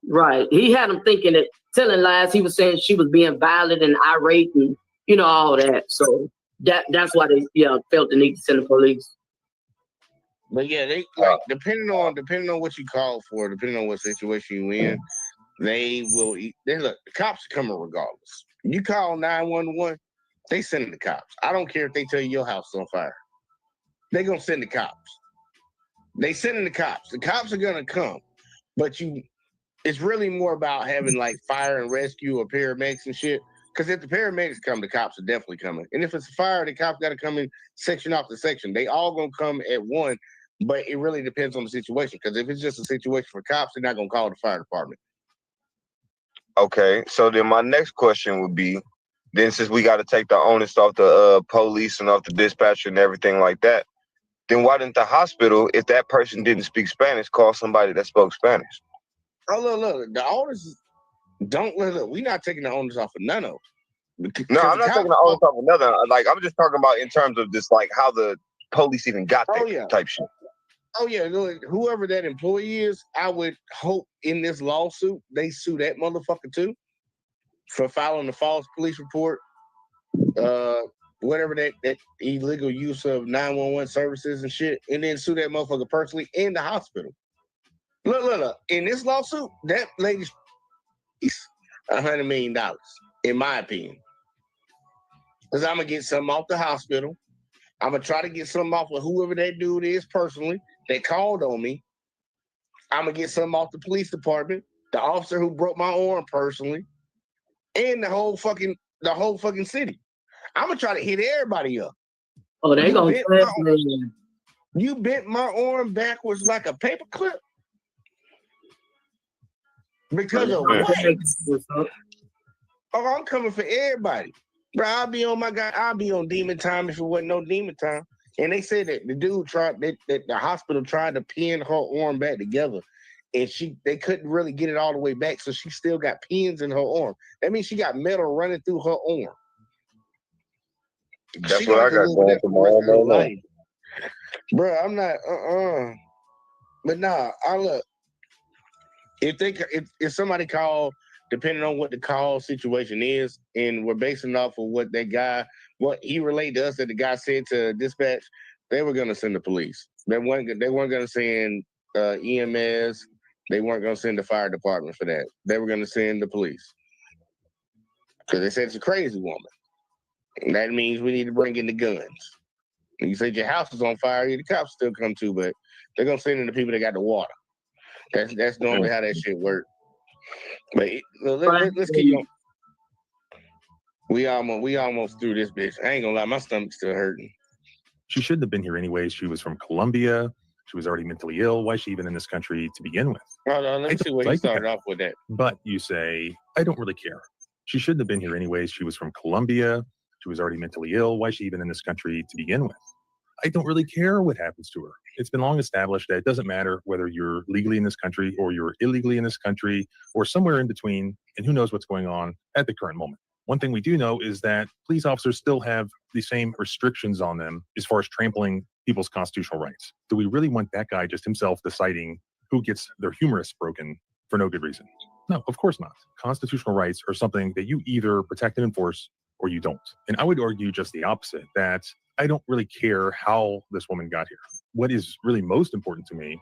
Right. He had them thinking that telling lies. He was saying she was being violent and irate and all that. So that's why they felt the need to send the police. But yeah, they depending on what you call for, depending on what situation you in, they will. The cops are coming regardless. You call 911, they send the cops. I don't care if they tell you your house is on fire. They're gonna send the cops. They sending the cops. The cops are gonna come, but it's really more about having like fire and rescue or paramedics and shit. Because if the paramedics come, the cops are definitely coming. And if it's a fire, the cops got to come in section after section. They all gonna come at one. But it really depends on the situation. Because if it's just a situation for cops, they're not gonna call the fire department. Okay, so then my next question would be, then since we got to take the onus off the police and off the dispatcher and everything like that, then why didn't the hospital, if that person didn't speak Spanish, call somebody that spoke Spanish? Oh, look, the onus we're not taking the onus off of none of them. No, I'm not taking the onus off of another. Like, I'm just talking about in terms of just like how the police even got there type shit. Oh yeah, look, whoever that employee is, I would hope in this lawsuit they sue that motherfucker too for filing a false police report, whatever that illegal use of 911 services and shit, and then sue that motherfucker personally in the hospital. Look, in this lawsuit, that lady's $100 million, in my opinion. Because I'm gonna get something off the hospital. I'm gonna try to get something off of whoever that dude is personally. They called on me. I'm gonna get something off the police department, the officer who broke my arm personally, and the whole fucking city. I'm gonna try to hit everybody up. Oh, they gonna you bent my arm backwards like a paper clip because of what? Oh, I'm coming for everybody, bro. I'll be on demon time if it wasn't no demon time. And they said that the dude that the hospital tried to pin her arm back together, and they couldn't really get it all the way back, so she still got pins in her arm. That means she got metal running through her arm. That's what I got going for my life. Bro, I'm not but nah, I look. If somebody called, depending on what the call situation is, and we're basing off of what he relayed to us that the guy said to dispatch, they were gonna send the police. They weren't gonna send EMS. They weren't gonna send the fire department for that. They were gonna send the police because they said it's a crazy woman. And that means we need to bring in the guns. And you said your house is on fire, the cops still come too, but they're gonna send in the people that got the water. That's normally how that shit works. But let's keep going. We almost through this bitch. I ain't gonna lie, my stomach's still hurting. She shouldn't have been here anyways. She was from Colombia. She was already mentally ill. Why is she even in this country to begin with? Let me see what he started off with that. But you say, I don't really care. She shouldn't have been here anyways. She was from Colombia. She was already mentally ill. Why is she even in this country to begin with? I don't really care what happens to her. It's been long established that it doesn't matter whether you're legally in this country or you're illegally in this country or somewhere in between, and who knows what's going on at the current moment. One thing we do know is that police officers still have the same restrictions on them as far as trampling people's constitutional rights. Do we really want that guy just himself deciding who gets their humerus broken for no good reason? No, of course not. Constitutional rights are something that you either protect and enforce or you don't. And I would argue just the opposite, that I don't really care how this woman got here. What is really most important to me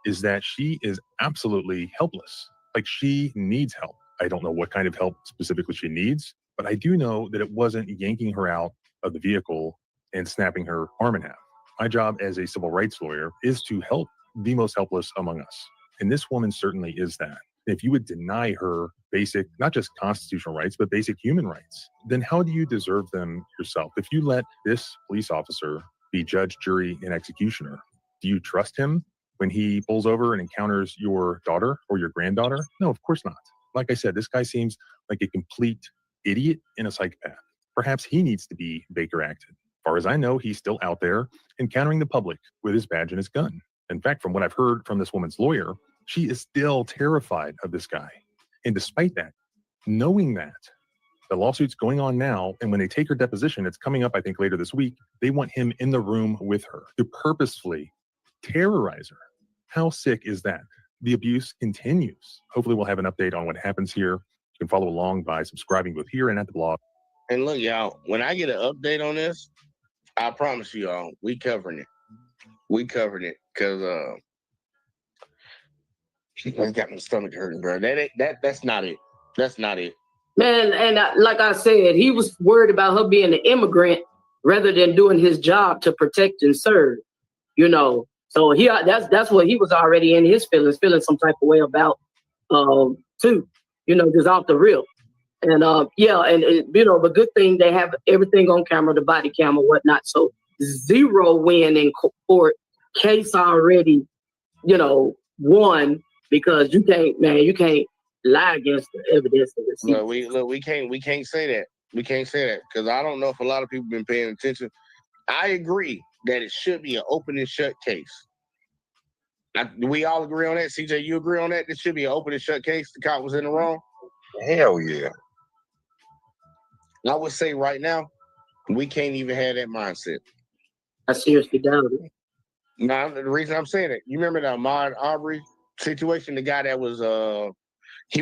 is that she is absolutely helpless. Like, she needs help. I don't know what kind of help specifically she needs, but I do know that it wasn't yanking her out of the vehicle and snapping her arm in half. My job as a civil rights lawyer is to help the most helpless among us. And this woman certainly is that. If you would deny her basic, not just constitutional rights, but basic human rights, then how do you deserve them yourself? If you let this police officer be judge, jury, and executioner, do you trust him when he pulls over and encounters your daughter or your granddaughter? No, of course not. Like I said, this guy seems like a complete idiot and a psychopath. Perhaps he needs to be Baker acted. As far as I know, he's still out there encountering the public with his badge and his gun. In fact, from what I've heard from this woman's lawyer, she is still terrified of this guy. And despite that, knowing that, the lawsuit's going on now, and when they take her deposition, it's coming up, I think, later this week, they want him in the room with her to purposefully terrorize her. How sick is that? The abuse continues. Hopefully we'll have an update on what happens here. You can follow along by subscribing both here and at the blog. And look, y'all, when I get an update on this, I promise you all, we covering it. We covering it, because I got my stomach hurting, bro. That's not it. That's not it. Man, and like I said, he was worried about her being an immigrant rather than doing his job to protect and serve. You know, so that's what he was already in his feeling some type of way about too. You know, just off the rip. And you know, but good thing they have everything on camera, the body camera, whatnot. So 0 win in court case already, won because you can't lie against the evidence of the we can't say that. We can't say that because I don't know if a lot of people been paying attention. I agree that it should be an open and shut case. Do we all agree on that? CJ, you agree on that? This should be an open and shut case. The cop was in the wrong. Hell yeah. I would say right now, we can't even have that mindset. I seriously doubt it. Now, the reason I'm saying it, you remember the Ahmaud Arbery situation? The guy that was he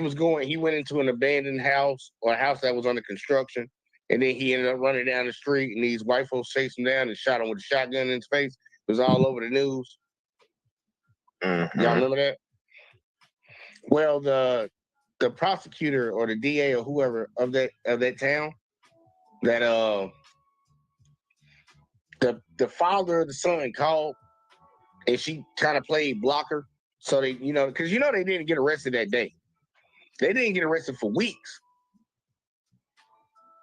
went into an abandoned house or a house that was under construction, and then he ended up running down the street, and these white folks chased him down and shot him with a shotgun in his face. It was all over the news. Mm-hmm. Y'all remember that? Well, the prosecutor or the DA or whoever of that town, that the father of the son called, and she kind of played blocker. So they, because they didn't get arrested that day. They didn't get arrested for weeks.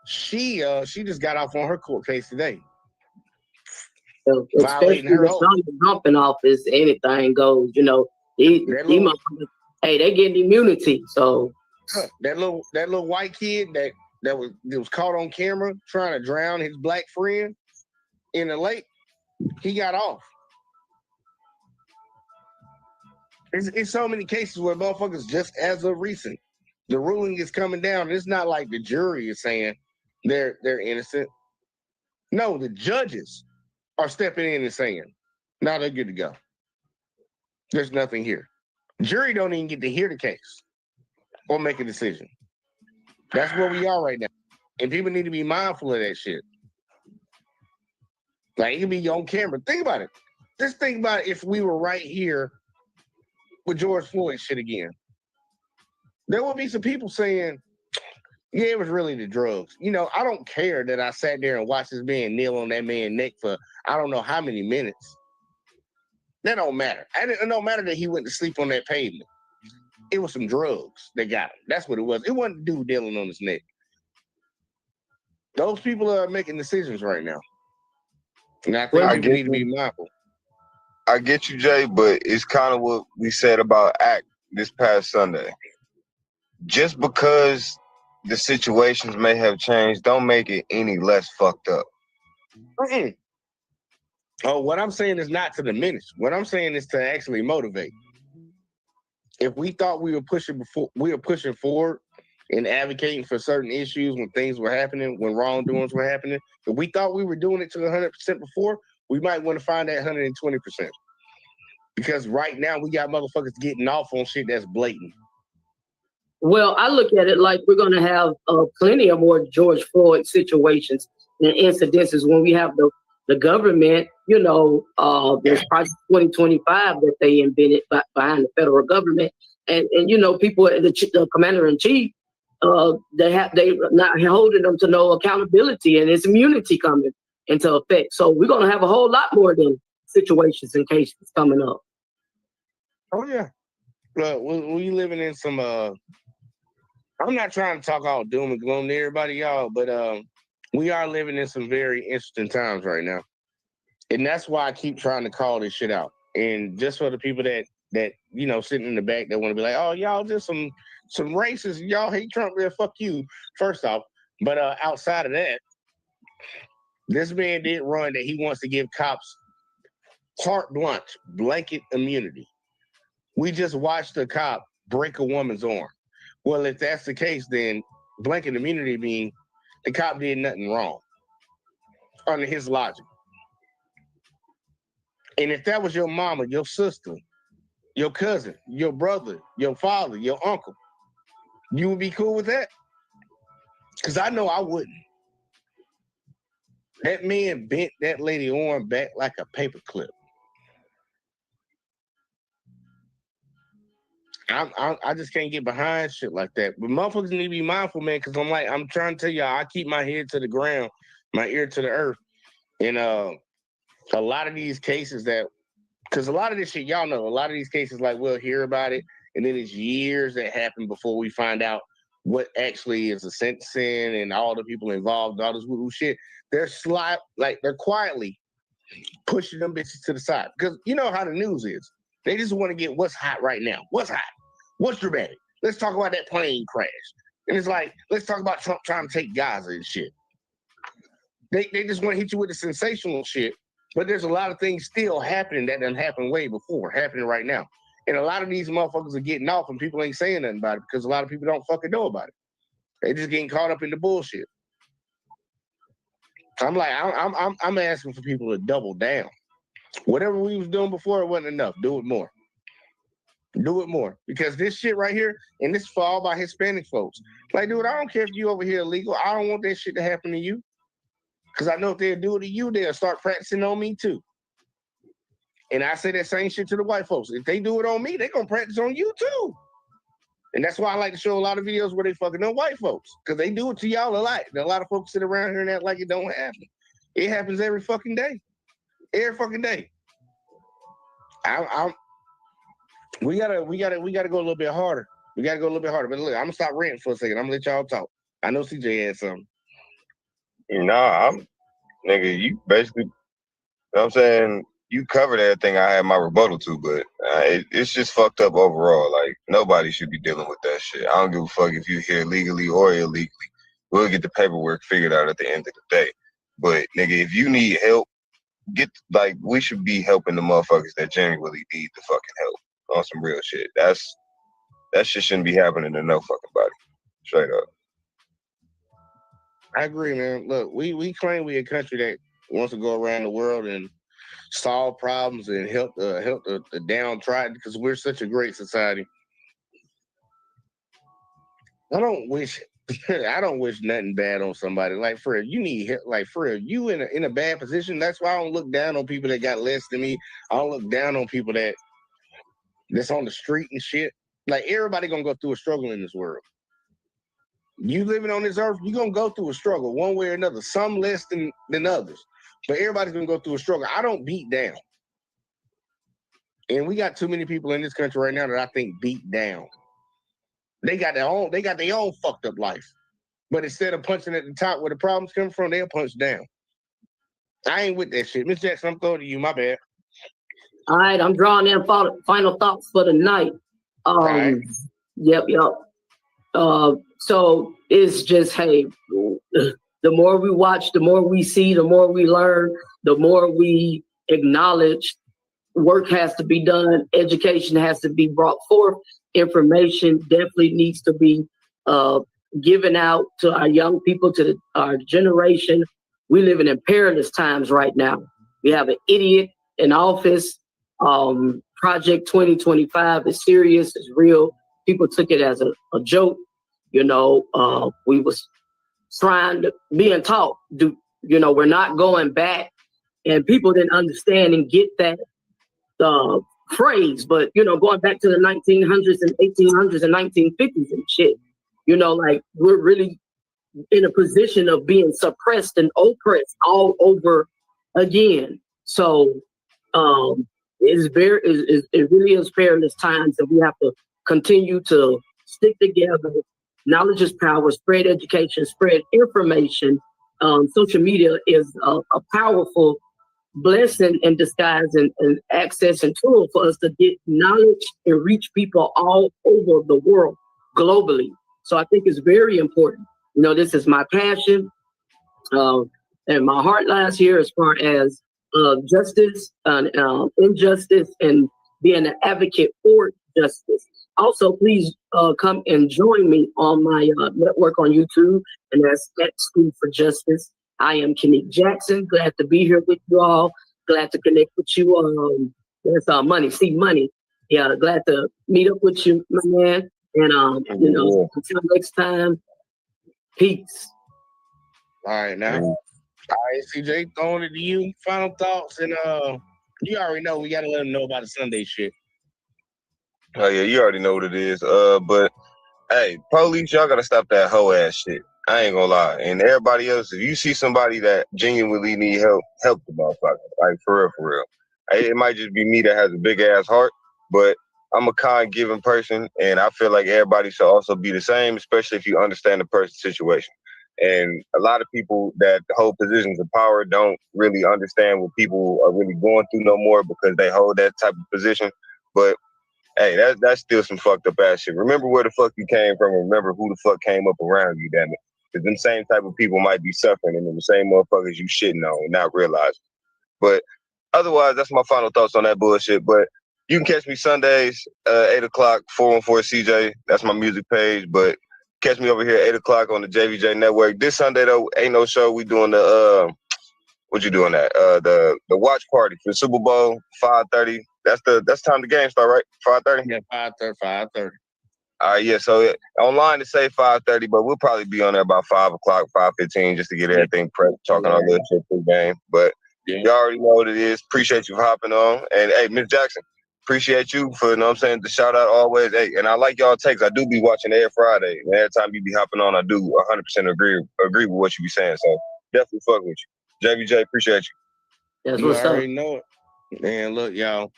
She just got off on her court case today. So, especially the dumping office, anything goes. These motherfuckers, hey, they getting immunity. So that little white kid that was caught on camera trying to drown his black friend in the lake, he got off. It's so many cases where motherfuckers just as of recent, the ruling is coming down. It's not like the jury is saying they're innocent. No, the judges are stepping in and saying, now they're good to go. There's nothing here. Jury don't even get to hear the case or make a decision. That's where we are right now. And people need to be mindful of that shit. Like, it can be on camera. Think about it. Just think about if we were right here with George Floyd shit again. There would be some people saying, yeah, it was really the drugs. I don't care that I sat there and watched this man kneel on that man's neck for I don't know how many minutes. That don't matter. It don't matter that he went to sleep on that pavement. It was some drugs that got him. That's what it was. It wasn't the dude kneeling on his neck. Those people are making decisions right now. And I think people need to be mindful. I get you, Jay, but it's kind of what we said about ACT this past Sunday. Just because the situations may have changed, don't make it any less fucked up. Mm-mm. Oh, what I'm saying is not to diminish. What I'm saying is to actually motivate. If we thought we were pushing forward and advocating for certain issues when things were happening, when wrongdoings were happening, if we thought we were doing it to 100% before, we might want to find that 120%. Because right now we got motherfuckers getting off on shit that's blatant. Well, I look at it like we're going to have plenty of more George Floyd situations and incidences when we have the government, there's Project 2025 that they invented behind the federal government. And people, the commander-in-chief, they not holding them to no accountability, and it's immunity coming into effect. So we're going to have a whole lot more than situations and cases coming up. Oh, yeah. Look, we living in some, I'm not trying to talk all doom and gloom to everybody, y'all, but we are living in some very interesting times right now. And that's why I keep trying to call this shit out. And just for the people that sitting in the back that want to be like, oh, y'all just some racists, y'all hate Trump, yeah, fuck you, first off. But outside of that, this man did run that he wants to give cops carte blanche, blanket immunity. We just watched a cop break a woman's arm. Well, if that's the case, then blanket immunity means the cop did nothing wrong under his logic. And if that was your mama, your sister, your cousin, your brother, your father, your uncle, you would be cool with that? Because I know I wouldn't. That man bent that lady arm back like a paper clip. I just can't get behind shit like that. But motherfuckers need to be mindful, man, because I'm trying to tell y'all, I keep my head to the ground, my ear to the earth. And a lot of these cases because a lot of this shit, y'all know, a lot of these cases, like, we'll hear about it, and then it's years that happen before we find out what actually is the sentencing and all the people involved, all this woo shit. They're quietly pushing them bitches to the side. Because you know how the news is. They just want to get what's hot right now. What's hot? What's dramatic? Let's talk about that plane crash. And it's like, let's talk about Trump trying to take Gaza and shit. They just want to hit you with the sensational shit. But there's a lot of things still happening that done happened way before, happening right now. And a lot of these motherfuckers are getting off and people ain't saying nothing about it because a lot of people don't fucking know about it. They just getting caught up in the bullshit. I'm like, I'm asking for people to double down. Whatever we was doing before, it wasn't enough. Do it more. Do it more. Because this shit right here, and this is for all my Hispanic folks. Like, dude, I don't care if you over here illegal. I don't want that shit to happen to you. Because I know if they'll do it to you, they'll start practicing on me too. And I say that same shit to the white folks. If they do it on me, they're going to practice on you too. And that's why I like to show a lot of videos where they fucking on white folks. Because they do it to y'all a lot. And a lot of folks sit around here and act like it don't happen. It happens every fucking day. Every fucking day. We gotta go a little bit harder. We gotta go a little bit harder. But look, I'm gonna stop ranting for a second. I'm gonna let y'all talk. I know CJ had something. Nah, nigga, you basically, you know what I'm saying, you covered everything I had my rebuttal to, but it's just fucked up overall. Like, nobody should be dealing with that shit. I don't give a fuck if you're here legally or illegally. We'll get the paperwork figured out at the end of the day. But, nigga, if you need help, we should be helping the motherfuckers that genuinely need the fucking help on some real shit. That shit shouldn't be happening to no fucking body. Straight up. I agree, man. Look, we claim we a country that wants to go around the world and solve problems and help the downtrodden because we're such a great society. I don't wish nothing bad on somebody. Like, for real, you need help. Like, for real, you in a bad position. That's why I don't look down on people that got less than me. I don't look down on people that's on the street and shit. Like, everybody gonna go through a struggle in this world. You living on this earth, you're gonna go through a struggle one way or another, some less than others. But everybody's gonna go through a struggle. I don't beat down. And we got too many people in this country right now that I think beat down. They got their own fucked up life. But instead of punching at the top where the problems come from, they'll punch down. I ain't with that shit. Miss Jackson, I'm throwing to you, my bad. All right, I'm drawing in final thoughts for the night. Right. Yep. So it's just, hey, the more we watch, the more we see, the more we learn, the more we acknowledge work has to be done, education has to be brought forth, information definitely needs to be given out to our young people, to our generation. We live in perilous times right now. We have an idiot in office. Project 2025 is serious, it's real. People took it as a joke. We was being taught, we're not going back, and people didn't understand and get that phrase. But, going back to the 1900s and 1800s and 1950s and shit, like, we're really in a position of being suppressed and oppressed all over again. So, it really is perilous times, and we have to continue to stick together. Knowledge is power. Spread education, spread information. Social media is a powerful blessing in disguise and access and tool for us to get knowledge and reach people all over the world globally. So I think it's very important. This is my passion, and my heart lies here as far as justice and injustice and being an advocate for justice. Also, please come and join me on my network on YouTube, and that's at School for Justice. I am Kenique Jackson. Glad to be here with you all. Glad to connect with you. That's Money. See, Money. Yeah, glad to meet up with you, my man. And until next time, peace. All right, now. All right, CJ, throwing it to you. Final thoughts, and you already know we gotta let them know about the Sunday shit. Oh yeah, you already know what it is. But hey, police, y'all gotta stop that hoe ass shit. I ain't gonna lie. And everybody else, if you see somebody that genuinely need help the motherfucker. Like, for real. It might just be me that has a big ass heart, but I'm a kind, giving person, and I feel like everybody should also be the same, especially if you understand the person's situation. And a lot of people that hold positions of power don't really understand what people are really going through no more because they hold that type of position. But hey, that's still some fucked up ass shit. Remember where the fuck you came from and remember who the fuck came up around you, damn it. Because them same type of people might be suffering and the same motherfuckers you shitting on and not realizing. But otherwise, that's my final thoughts on that bullshit. But you can catch me Sundays, 8 o'clock, 414 CJ. That's my music page. But catch me over here at 8 o'clock on the JVJ Network. This Sunday, though, ain't no show. We doing the, what you doing that? The watch party for the Super Bowl, 5:30. That's time the game start, right? 5:30? Yeah, 5:30. Yeah, so online to say 5:30, but we'll probably be on there about 5 o'clock, 5:15, just to get everything prepped, talking our little shit pre-game. But you already know what it is. Appreciate you for hopping on. And hey, Miss Jackson, appreciate you for, you know what I'm saying, the shout out always. Hey, and I like y'all takes. I do be watching every Friday. And every time you be hopping on, I do 100% agree with what you be saying. So definitely fuck with you. JVJ, appreciate you. That's You what's up. already know it. Man, look, y'all.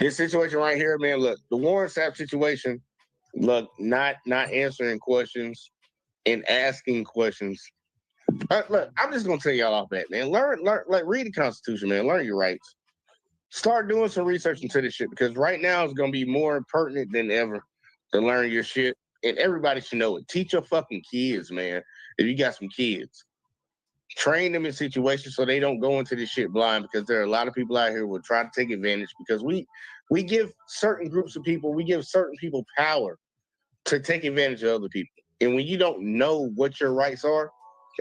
This situation right here, man, look, the Warren Sapp situation, look, not answering questions and asking questions. Look, I'm just gonna tell y'all off that, man. Learn, like read the Constitution, man. Learn your rights. Start doing some research into this shit because right now it's gonna be more pertinent than ever to learn your shit, and everybody should know it. Teach your fucking kids, man. If you got some kids, train them in situations so they don't go into this shit blind because there are a lot of people out here who will try to take advantage because we give certain groups of people, we give certain people power to take advantage of other people. And when you don't know what your rights are,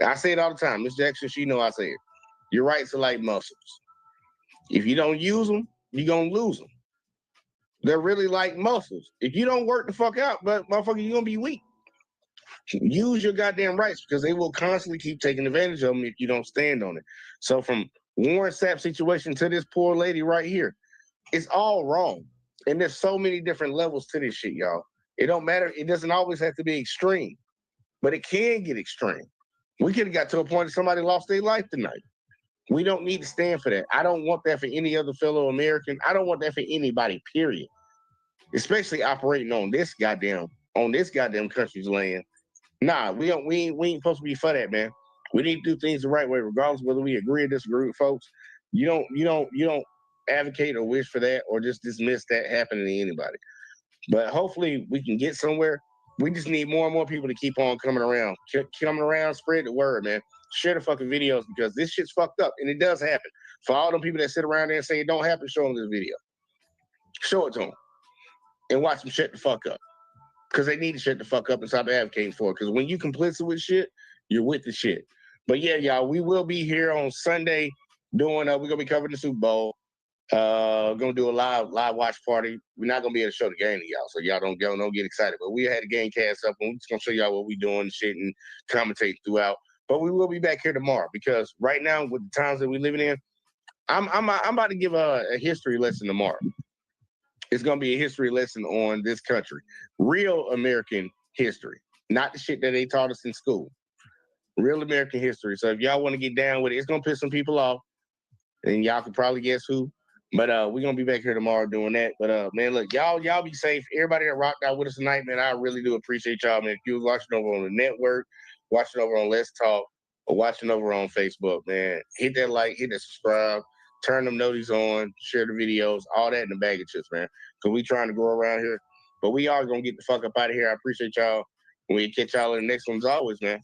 I say it all the time. Miss Jackson, she know I say it. Your rights are like muscles. If you don't use them, you're going to lose them. They're really like muscles. If you don't work the fuck out, but motherfucker, you're going to be weak. Use your goddamn rights because they will constantly keep taking advantage of them if you don't stand on it. So from Warren Sapp situation to this poor lady right here, it's all wrong. And there's so many different levels to this shit, y'all. It don't matter. It doesn't always have to be extreme, but it can get extreme. We could have got to a point that somebody lost their life tonight. We don't need to stand for that. I don't want that for any other fellow American. I don't want that for anybody, period. Especially operating on this goddamn country's land. Nah, we ain't supposed to be for that, man. We need to do things the right way, regardless of whether we agree or disagree with folks. You don't advocate or wish for that or just dismiss that happening to anybody. But hopefully we can get somewhere. We just need more and more people to keep on coming around. Spread the word, man. Share the fucking videos because this shit's fucked up and it does happen. For all them people that sit around there and say it don't happen, show them this video. Show it to them and watch them shut the fuck up. Because they need to shut the fuck up and stop advocating for it. Because when you complicit with shit, you're with the shit. But yeah, y'all, we will be here on Sunday doing, we're going to be covering the Super Bowl. Gonna do a live watch party. We're not gonna be able to show the game to y'all, so y'all don't get excited. But we had the game cast up, and we're just gonna show y'all what we doing and shit and commentate throughout. But we will be back here tomorrow because right now with the times that we're living in, I'm about to give a history lesson tomorrow. It's gonna be a history lesson on this country, real American history, not the shit that they taught us in school. Real American history. So if y'all want to get down with it, it's gonna piss some people off, and y'all can probably guess who. But we're gonna be back here tomorrow doing that. But man, look, y'all be safe. Everybody that rocked out with us tonight, man, I really do appreciate y'all, man. If you was watching over on the network, watching over on Let's Talk, or watching over on Facebook, man, hit that like, hit that subscribe, turn them notices on, share the videos, all that in the bag of chips, man. Cause we trying to grow around here. But we are gonna get the fuck up out of here. I appreciate y'all. And we catch y'all in the next one as always, man.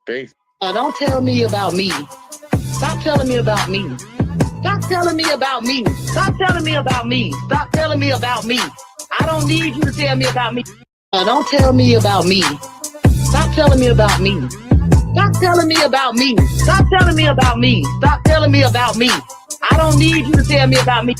Peace. Don't tell me about me. Stop telling me about me. Stop telling me about me. Stop telling me about me. Stop telling me about me. I don't need you to tell me about me. Don't tell me about me. Stop telling me about me. Stop telling me about me. Stop telling me about me. Stop telling me about me. I don't need you to tell me about me.